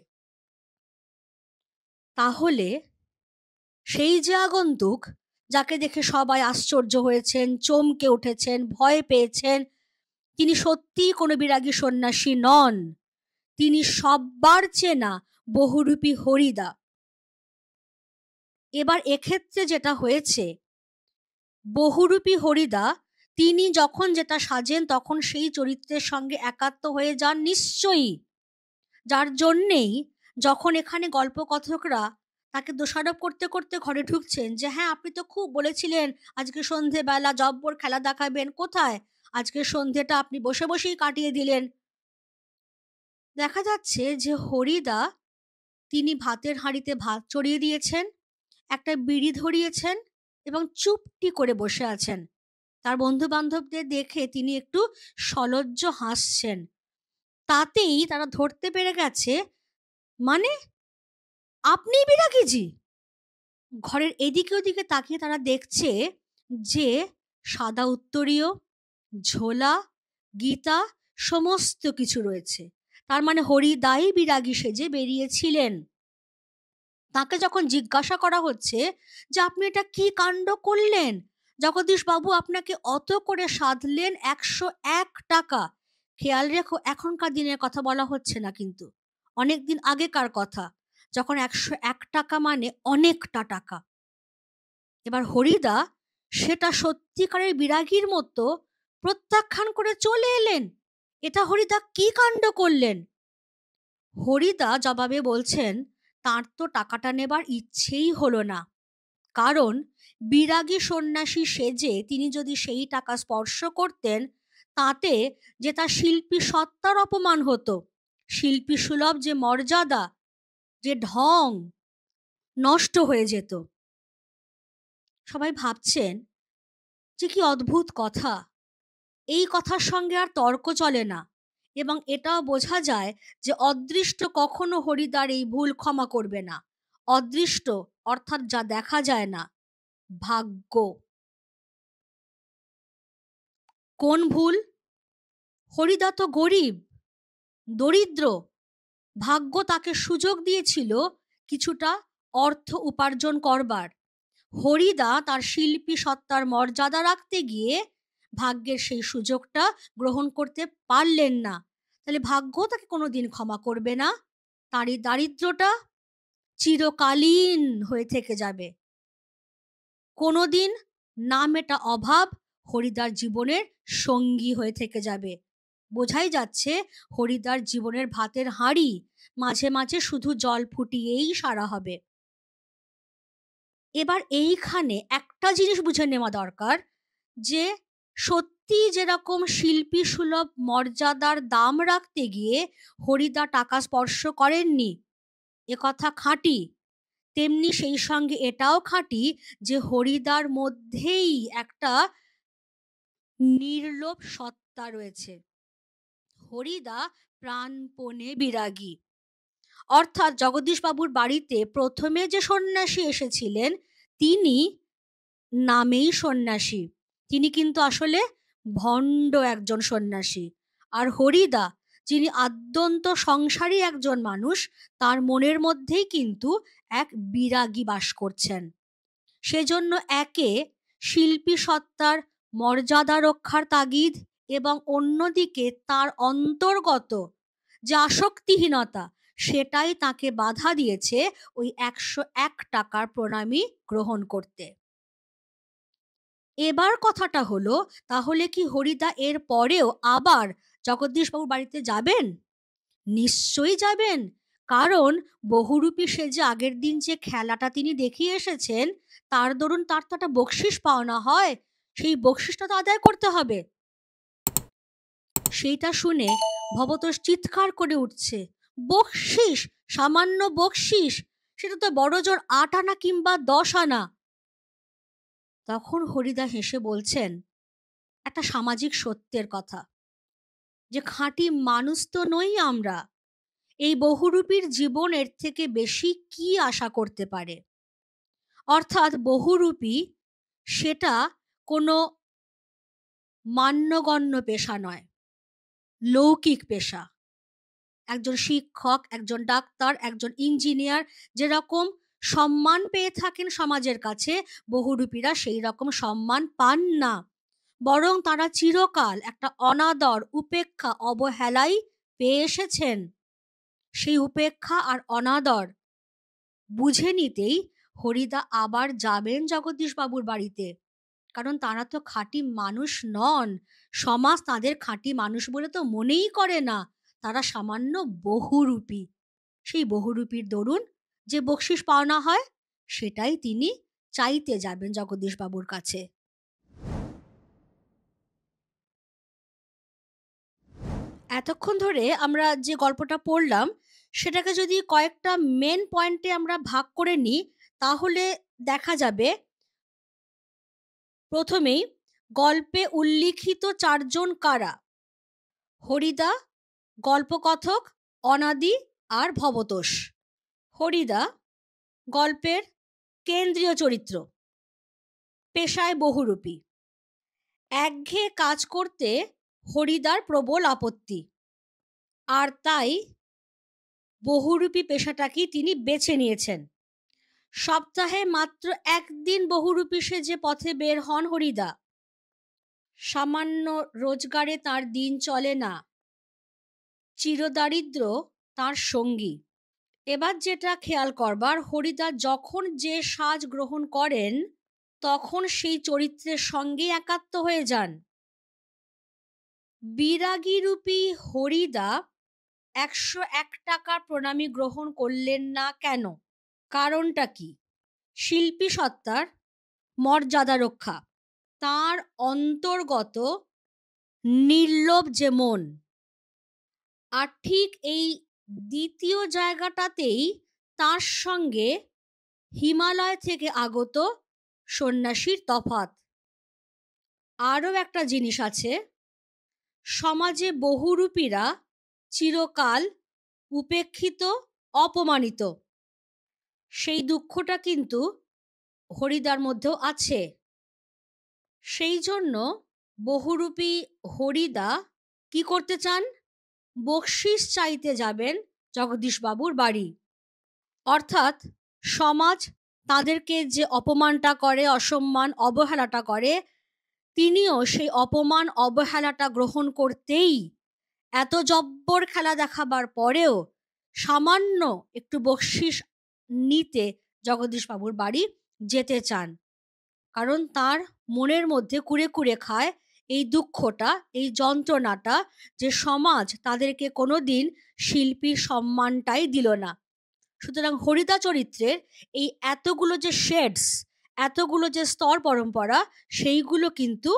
তাহলে সেই যে আগন্তুক, যাকে দেখে সবাই আশ্চর্য হয়েছেন, চমকে উঠেছেন, ভয় পেয়েছেন, তিনি সত্যিই কোনো বিরাগী সন্ন্যাসী নন। তিনি সব্বার চেনা বহুরূপী হরিদা। এবার এক্ষেত্রে যেটা হয়েছে, বহুরূপী হরিদা তিনি যখন যেটা সাজেন তখন সেই চরিত্রের সঙ্গে একাত্ম হয়ে যান নিশ্চয়ই। যার জন্যেই যখন এখানে গল্পকথকরা তাকে দোষারোপ করতে করতে ঘরে ঢুকছেন যে হ্যাঁ আপনি তো খুব বলেছিলেন আজকে সন্ধেবেলা জব্বর খেলা দেখাবেন, কোথায়? আজকে সন্ধেটা আপনি বসে বসেই কাটিয়ে দিলেন। দেখা যাচ্ছে যে হরিদা তিনি ভাতের হাঁড়িতে ভাত চড়িয়ে দিয়েছেন, একটা বিড়ি ধরিয়েছেন এবং চুপটি করে বসে আছেন। তার বন্ধু বান্ধবদের দেখে তিনি একটু সলজ্জ হাসছেন। তাতেই তারা ধরতে পেরে গেছে, মানে আপনি বিরাগীজি? ঘরের এদিকে ওদিকে তাকিয়ে তারা দেখছে যে সাদা উত্তরীয়, ঝোলা, গীতা সমস্ত কিছু রয়েছে। তার মানে হরিদাই বিরাগী সেজে বেরিয়েছিলেন। তাকে যখন জিজ্ঞাসা করা হচ্ছে যে আপনি এটা কি কাণ্ড করলেন, জগদীশ বাবু আপনাকে অত করে সাধলেন ১০১ টাকা। খেয়াল রেখো, এখনকার দিনের কথা বলা হচ্ছে না, কিন্তু অনেকদিন আগেকার কথা, যখন ১০১ টাকা মানে অনেকটা টাকা। এবার হরিদা সেটা সত্যিকারের বিরাগীর মতো প্রত্যাখ্যান করে চলে এলেন। এটা হরিদা কি কাণ্ড করলেন? হরিদা জবাবে বলছেন তার তো টাকাটা নেবার ইচ্ছেই হলো না। কারণ বিরাগী সন্ন্যাসী সেজে তিনি যদি সেই টাকা স্পর্শ করতেন, তাতে যে তার শিল্পী সত্তার অপমান হতো, শিল্পী সুলভ যে মর্যাদা, যে ঢং নষ্ট হয়ে যেত। সবাই ভাবছেন যে কি অদ্ভুত কথা। এই কথার সঙ্গে আর তর্ক চলে না, এবং এটাও বোঝা যায় যে অদৃষ্ট কখনো হরিদার এই ভুল ক্ষমা করবে না। অদৃষ্ট অর্থাৎ যা দেখা যায় না, ভাগ্য। কোন ভুল? হরিদা তো গরিব, দরিদ্র। ভাগ্য তাকে সুযোগ দিয়েছিল কিছুটা অর্থ উপার্জন করবার। হরিদা তার শিল্পী সত্তার মর্যাদা রাখতে গিয়ে ভাগ্যের সেই সুযোগটা গ্রহণ করতে পারলেন না। তাহলে ভাগ্য তাকে কোনোদিন ক্ষমা করবে না। তার এই দারিদ্রটা চিরকালীন হয়ে থেকে যাবে। কোনোদিন না মেটা অভাব হরিদার জীবনের সঙ্গী হয়ে থেকে যাবে। বোঝাই যাচ্ছে হরিদার জীবনের ভাতের হাঁড়ি মাঝে মাঝে শুধু জল ফুটিয়েই সারা হবে। এবার এইখানে একটা জিনিস বুঝে নেওয়া দরকার, যে সত্যি যেরকম শিল্পী সুলভ মর্যাদার দাম রাখতে গিয়ে হরিদা টাকা স্পর্শ করেননি, এ কথা খাঁটি, তেমনি সেই সঙ্গে এটাও খাঁটি যে হরিদার মধ্যেই একটা নির্লোভ সত্তা রয়েছে। হরিদা প্রাণপণে বিরাগী। অর্থাৎ জগদীশবাবুর বাড়িতে প্রথমে যে সন্ন্যাসী এসেছিলেন তিনি নামেই সন্ন্যাসী, তিনি কিন্তু আসলে ভণ্ড একজন সন্ন্যাসী। আর হরিদা যিনি আদ্যন্ত সংসারী একজন মানুষ, তার মনের মধ্যেই কিন্তু এক বিরাগী বাস করছেন। সেজন্য একে শিল্পী সত্তার মর্যাদা রক্ষার তাগিদ এবং অন্যদিকে তার অন্তর্গত যে আসক্তিহীনতা সেটাই তাকে বাধা দিয়েছে ওই 101 টাকার প্রণামী গ্রহণ করতে। এবার কথাটা হলো, তাহলে কি হরিদা এর পরেও আবার জগদীশবাবুর বাড়িতে যাবেন? নিশ্চয়ই যাবেন। কারণ বহুরূপী সেজে আগের দিন যে খেলাটা তিনি দেখিয়ে এসেছেন, তার দরুন তার তো একটা বকশিস পাওনা হয়, সেই বকশিসটা তো আদায় করতে হবে। সেইটা শুনে ভবতোষ চিৎকার করে উঠছে, বকশিস? সামান্য বকশিস? সেটা তো বড় জোর 8 আনা কিংবা 10 আনা। তখন হরিদা হেসে বলছেন একটা সামাজিক সত্যের কথা, যে খাঁটি মানুষ তো নই আমরা, এই বহুরূপীর জীবনের থেকে বেশি কি আশা করতে পারে? অর্থাৎ বহুরূপী সেটা কোনো মান্যগণ্য পেশা নয়, লৌকিক পেশা। একজন শিক্ষক, একজন ডাক্তার, একজন ইঞ্জিনিয়ার যেরকম সম্মান পেয়ে থাকেন সমাজের কাছে, বহুরূপীরা সেই রকম সম্মান পান না, বরং তারা চিরকাল একটা অনাদর, উপেক্ষা, অবহেলাই পেয়ে এসেছেন। সেই উপেক্ষা আর অনাদর বুঝে নিতেই হরিদা আবার যাবেন জগদীশবাবুর বাড়িতে। কারণ তারা তো খাঁটি মানুষ নন, সমাজ তাদের খাঁটি মানুষ বলে তো মনেই করে না, তারা সামান্য বহুরূপী। সেই বহুরূপীর দরুন যে বকশিস পাওনা হয় সেটাই তিনি চাইতে যাবেন জগদীশবাবুর কাছে। এতক্ষণ ধরে আমরা যে গল্পটা পড়লাম সেটাকে যদি কয়েকটা মেন পয়েন্টে আমরা ভাগ করে নিই, তাহলে দেখা যাবে প্রথমেই গল্পে উল্লিখিত 4 জন কারা? হরিদা, গল্পকথক, অনাদি আর ভবতোষ। হরিদা গল্পের কেন্দ্রীয় চরিত্র, পেশায় বহুরূপী। একঘেয়ে কাজ করতে হরিদার প্রবল আপত্তি, আর তাই বহুরূপী পেশাটাকেই তিনি বেছে নিয়েছেন। সপ্তাহে মাত্র একদিন বহুরূপী সেজে পথে বের হন হরিদা। সামান্য রোজগারে তার দিন চলে না, চিরদারিদ্র তার সঙ্গী। এবার যেটা খেয়াল করবার, হরিদা যখন যে সাজ গ্রহণ করেন তখন সেই চরিত্রের সঙ্গে একাত্ম হয়ে যান। বিরাগীরূপী হরিদা 101 টাকার প্রণামী গ্রহণ করলেন না কেন? কারণটা কি? শিল্পী সত্তার মর্যাদা রক্ষা, তার অন্তর্গত নির্লোভ যে মন। আর ঠিক এই দ্বিতীয় জায়গাটাতেই তার সঙ্গে হিমালয় থেকে আগত সন্ন্যাসীর তফাৎ। আরও একটা জিনিস আছে, সমাজে বহুরূপীরা চিরকাল উপেক্ষিত, অপমানিত, সেই দুঃখটা কিন্তু হরিদার মধ্যেও আছে। সেই জন্য বহুরূপী হরিদা কি করতে চান? বকশিস চাইতে যাবেন জগদীশবাবুর বাড়ি। অর্থাৎ সমাজ তাদেরকে যে অপমানটা করে, অসম্মান, অবহেলাটা করে, তিনিও সেই অপমান, অবহেলাটা গ্রহণ করতেই এত জব্বর খেলা দেখাবার পরেও সামান্য একটু বকশিস নিতে জগদীশবাবুর বাড়ি যেতে চান। কারণ তার মনের মধ্যে কুরে কুরে খায় এই দুঃখটা, এই যন্ত্রণাটা, যে সমাজ তাদেরকে কোনোদিন শিল্পীর সম্মানটাই দিল না। সুতরাং হরিদা চরিত্রের এই এতগুলো যে শেডস, এতগুলো যে স্তর পরম্পরা, সেইগুলো কিন্তু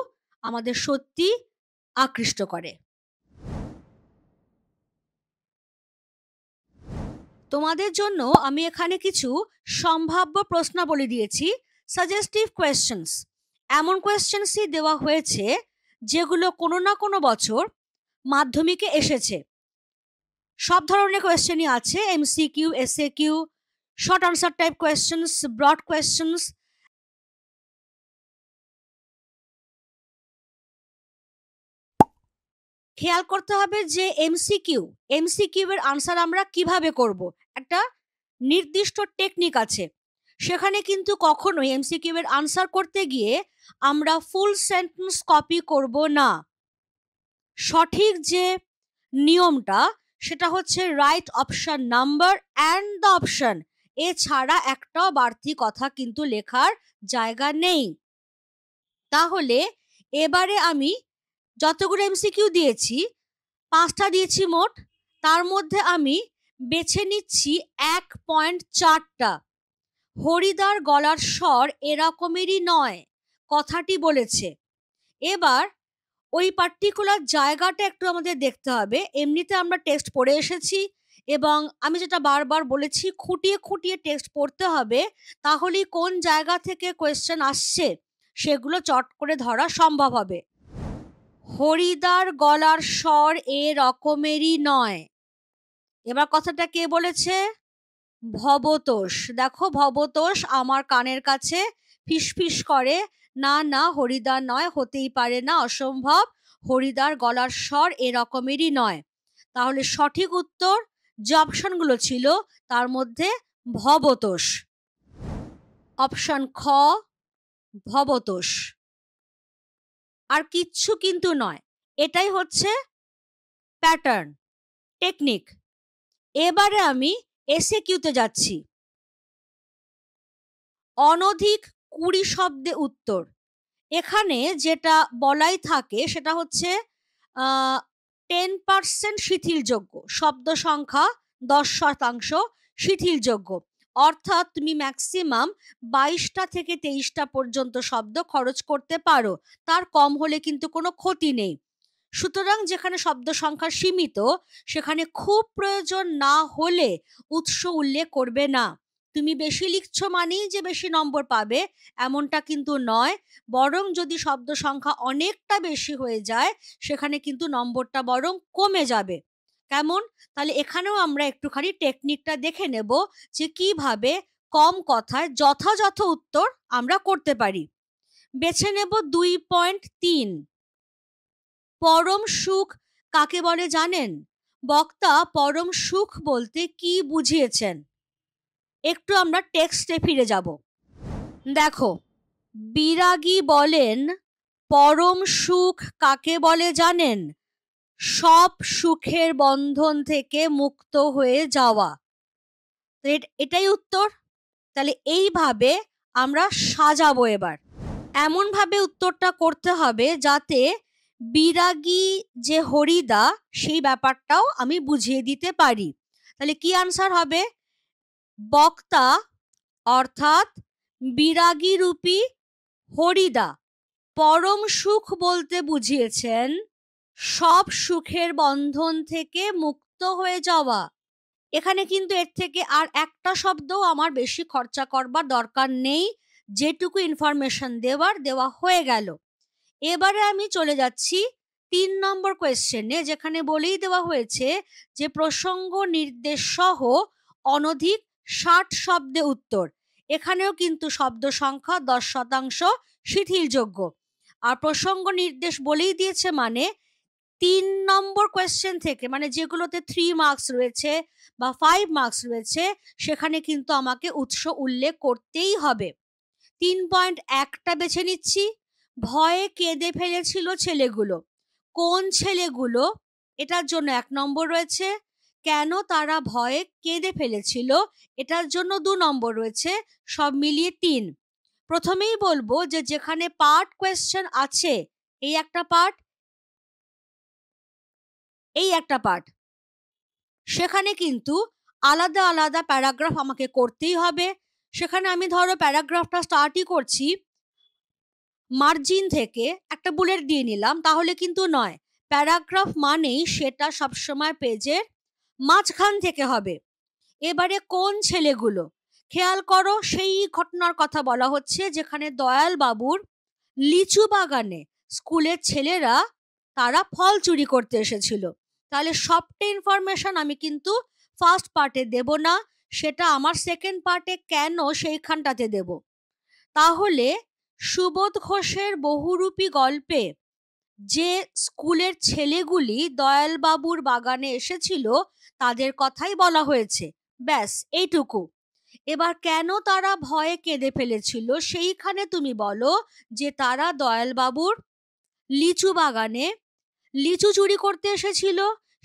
আমাদের সত্যি আকৃষ্ট করে। তোমাদের জন্য আমি এখানে কিছু সম্ভাব্য প্রশ্নাবলী দিয়েছি, সাজেস্টিভ কোয়েশ্চেন্স। এমন কোয়েশ্চেন্সই দেওয়া হয়েছে যেগুলো কোনো না কোনো বছর মাধ্যমিকে এসেছে। সব ধরনের কোয়েশ্চেনই আছে, MCQ, SAQ, short answer type questions, broad questions. খেয়াল করতে হবে যে এমসিকিউ এর আনসার আমরা কিভাবে করব, একটা নির্দিষ্ট টেকনিক আছে। সেখানে কিন্তু কখনোই এমসিকিউ এর আনসার করতে গিয়ে আমরা ফুল সেন্টেন্স কপি করব না। সঠিক যে নিয়মটা সেটা হচ্ছে right option number and the option, এছাড়া একটাও বাড়তি কথা কিন্তু লেখার জায়গা নেই। তাহলে এবারে আমি যতগুলো এমসিকিউ দিয়েছি, 5টা দিয়েছি মোট, তার মধ্যে আমি বেছে নিচ্ছি 1.4টা। হরিদার গলার স্বর এরকমেরই নয় কথাটি বলেছে। এবার ওই পার্টিকুলার জায়গাটা একটু আমাদের দেখতে হবে। এমনিতে আমরা টেক্সট পড়ে এসেছি এবং আমি যেটা বারবার বলেছি, খুঁটিয়ে খুঁটিয়ে টেক্সট পড়তে হবে, তাহলেই কোন জায়গা থেকে কোয়েশ্চেন আসছে সেগুলো চট করে ধরা সম্ভব হবে। হরিদার গলার স্বর এ রকমেরই নয়, এবার কথাটা কে বলেছে? ভবতোষ। দেখো, ভবতোষ আমার কানের কাছে ফিসফিস করে, না না হরিদার নয়, হতেই পারে না, অসম্ভব, হরিদার গলার স্বর এরকমেরই নয়। তাহলে সঠিক উত্তর যে অপশনগুলো ছিল তার মধ্যে ভবতোষ। অপশন খ ভবতোষ, আর কিচ্ছু কিন্তু নয়। এটাই হচ্ছে প্যাটার্ন, টেকনিক। এবারে আমি এসে কিউতে যাচ্ছি। অনধিক 20 শব্দে উত্তর। এখানে যেটা বলাই থাকে সেটা হচ্ছে 10% শিথিলযোগ্য, শব্দ সংখ্যা 10% শিথিলযোগ্য। অর্থাৎ তুমি ম্যাক্সিমাম 22টা থেকে 23টা পর্যন্ত শব্দ খরচ করতে পারো, তার কম হলে কিন্তু কোনো ক্ষতি নেই। সুতরাং যেখানে শব্দ সংখ্যা সীমিত, সেখানে খুব প্রয়োজন না হলে উৎস উল্লেখ করবে না। তুমি বেশি লিখছো মানেই যে বেশি নম্বর পাবে এমনটা কিন্তু নয়, বরং যদি শব্দ সংখ্যা অনেকটা বেশি হয়ে যায় সেখানে কিন্তু নম্বরটা বরং কমে যাবে। কেমন? তাহলে এখানেও আমরা একটুখানি টেকনিকটা দেখে নেব যে কিভাবে কম কথায় যথাযথ উত্তর আমরা করতে পারি। বেছে নেব 2.3। পরম সুখ কাকে বলে জানেন? বক্তা পরম সুখ বলতে কি বুঝিয়েছেন? একটু আমরা টেক্সটে ফিরে যাব। দেখো, বিরাগী বলেন পরম সুখ কাকে বলে জানেন? সব সুখের বন্ধন থেকে মুক্ত হয়ে যাওয়া। এটাই উত্তর। তাহলে এইভাবে আমরা সাজাবো। এবার এমন ভাবে উত্তরটা করতে হবে যাতে বিরাগী যে হরিদা সেই ব্যাপারটাও আমি বুঝিয়ে দিতে পারি। তাহলে কি আনসার হবে? বক্তা অর্থাৎ বিরাগী রূপী হরিদা পরম সুখ বলতে বুঝিয়েছেন সব সুখের বন্ধন থেকে মুক্ত হয়ে যাওয়া। এখানে কিন্তু এর থেকে আর একটা শব্দও আমার বেশি খরচা করবার দরকার নেই, যেটুকু ইনফরমেশন দেওয়া হয়ে গেল। এবারে আমি চলে যাচ্ছি 3 নম্বর কোয়েশ্চেনে, যেখানে বলেই দেওয়া হয়েছে যে প্রসঙ্গ নির্দেশ সহ অনধিক 60 শব্দে উত্তর। এখানেও কিন্তু শব্দ সংখ্যা 10% শিথিলযোগ্য। আর প্রসঙ্গ নির্দেশ বলেই দিয়েছে মানে 3 নম্বর কোয়েশ্চেন থেকে, মানে যেগুলোতে 3 মার্কস রয়েছে বা 5 মার্কস রয়েছে, সেখানে কিন্তু আমাকে উৎস উল্লেখ করতেই হবে। 3.1টা বেছে নিচ্ছি। ভয়ে কেঁদে ফেলেছিল ছেলেগুলো। কোন ছেলেগুলো? এটার জন্য 1 নম্বর রয়েছে। কেন তারা ভয়ে কেঁদে ফেলেছিল? এটার জন্য 2 নম্বর রয়েছে। সব মিলিয়ে 3। প্রথমেই বলবো যে যেখানে পার্ট কোয়েশ্চেন আছে, এই একটা পার্ট, এই একটা পার্ট, সেখানে কিন্তু আলাদা আলাদা প্যারাগ্রাফ আমাকে করতেই হবে। সেখানে আমি ধরো প্যারাগ্রাফটা স্টার্টই করছি মার্জিন থেকে, একটা বুলেট দিয়ে নিলাম, তাহলে কিন্তু নয়। প্যারাগ্রাফ মানেই সেটা সবসময় পেজের মাঝখান থেকে হবে। এবারে কোন ছেলেগুলো? খেয়াল করো, সেই ঘটনার কথা বলা হচ্ছে যেখানে দয়াল বাবুর লিচু বাগানে স্কুলের ছেলেরা তারা ফল চুরি করতে এসেছিল। তাহলে সবটা ইনফরমেশন আমি কিন্তু ফার্স্ট পার্টে দেব না, সেটা আমার সেকেন্ড পার্টে কেন সেইখানটাতে দেব। তাহলে সুবোধ ঘোষের বহুরূপী গল্পে যে স্কুলের ছেলেগুলি দয়ালবাবুর বাগানে এসেছিল তাদের কথাই বলা হয়েছে, ব্যাস এইটুকু। এবার কেন তারা ভয়ে কেঁদে ফেলেছিল সেইখানে তুমি বলো যে তারা দয়ালবাবুর লিচু বাগানে লিচু চুরি করতে এসেছিল,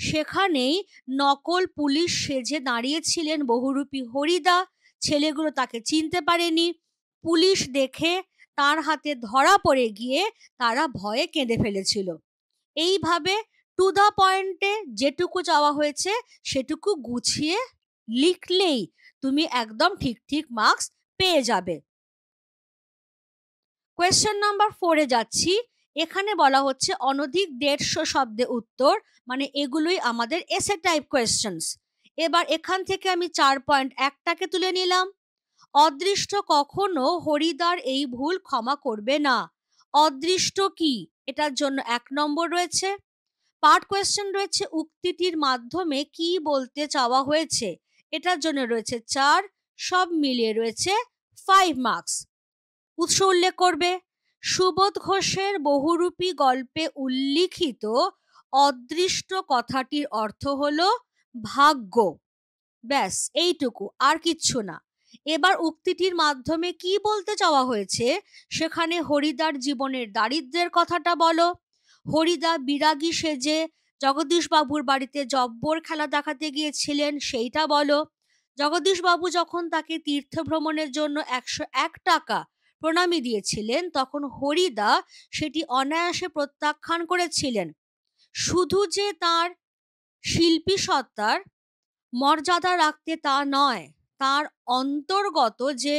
সেখানেই নকল পুলিশ সেজে দাঁড়িয়েছিলেন বহুরূপী হরিদা। ছেলেগুলো তাকে চিনতে পারেনি। পুলিশ দেখে তার হাতে ধরা পড়ে গিয়ে তারা ভয়ে কেঁদে ফেলেছিল। এইভাবে টু দা পয়েন্টে যেটুকু চাওয়া হয়েছে সেটুকু গুছিয়ে লিখলেই তুমি একদম ঠিক ঠিক মার্কস পেয়ে যাবে। কোয়েশ্চেন নাম্বার 4-এ যাচ্ছি। এখানে বলা হচ্ছে অনধিক 150 শব্দে উত্তর, মানে এগুলোই আমাদের এসে টাইপ কোয়েশ্চেন্স। এবার এখান থেকে আমি 4.1টাকে তুলে নিলাম। অদৃষ্ট কখনো হরিদার এই ভুল ক্ষমা করবে না। অদৃষ্ট কি? এটার জন্য 1 নম্বর রয়েছে। পার্ট কোয়েশ্চেন রয়েছে উক্তিটির মাধ্যমে কি বলতে চাওয়া হয়েছে, এটার জন্য রয়েছে 4, সব মিলিয়ে রয়েছে 5 মার্কস। উৎস উল্লেখ করবে। সুবোধ ঘোষের বহুরূপী গল্পে উল্লিখিত অদৃষ্ট কথাটির অর্থ হলো ভাগ্য। ব্যাস এইটুকু, আর কিচ্ছু না। এবার উক্তিটির মাধ্যমে কি বলতে চাওয়া হয়েছে, সেখানে হরিদার জীবনের দারিদ্র্যের কথাটা বলো। হরিদা বিরাগী সেজে জগদীশ বাবুর বাড়িতে জব্বর খেলা দেখাতে গিয়েছিলেন, সেইটা বলো। জগদীশ বাবু যখন তাকে তীর্থ ভ্রমণের জন্য 101 টাকা প্রণামী দিয়েছিলেন, তখন হরিদা সেটি অনায়াসে প্রত্যাখ্যান করেছিলেন। শুধু যে তার শিল্পী সত্তার মর্যাদা রাখতে তা নয়, তার অন্তর্গত যে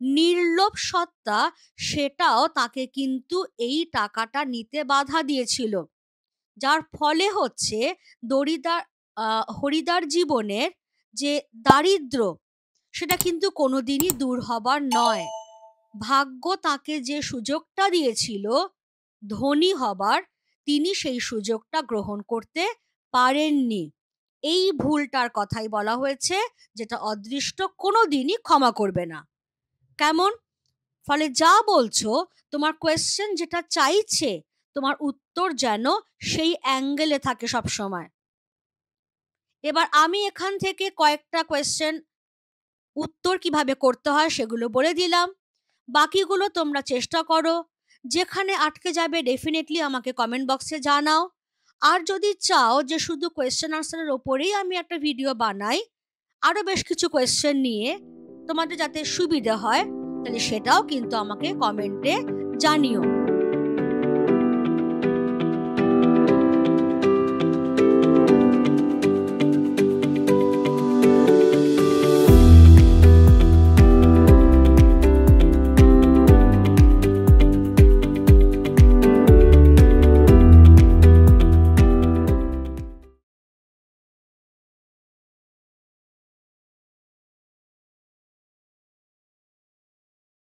নির্লোভ সত্তা, সেটাও তাকে কিন্তু এই টাকাটা নিতে বাধা দিয়েছিল। যার ফলে হচ্ছে হরিদার জীবনের যে দারিদ্র্য, সেটা কিন্তু কোনোদিনই দূর হবার নয়। ভাগ্য তাকে যে সুযোগটা দিয়েছিল ধনী হবার, তিনি সেই সুযোগটা গ্রহণ করতে পারেননি। এই ভুলটার কথাই বলা হয়েছে, যেটা অদৃষ্ট কোনোদিনই ক্ষমা করবে না। কেমন? ফলে যা বলছো, তোমার কোয়েশ্চেন যেটা চাইছে, তোমার উত্তর যেন সেই অ্যাঙ্গেলে থাকে সব সময়। এবার আমি এখান থেকে কয়েকটা কোয়েশ্চেন উত্তর কিভাবে করতে হয় সেগুলো বলে দিলাম। বাকিগুলো তোমরা চেষ্টা করো। যেখানে আটকে যাবে ডেফিনেটলি আমাকে কমেন্ট বক্সে জানাও। আর যদি চাও যে শুধু কোয়েশ্চেন আনসারের ওপরেই আমি একটা ভিডিও বানাই, আরো বেশ কিছু কোয়েশ্চেন নিয়ে, তোমাদের যাতে সুবিধা হয়, তাহলে সেটাও কিন্তু আমাকে কমেন্টে জানিও।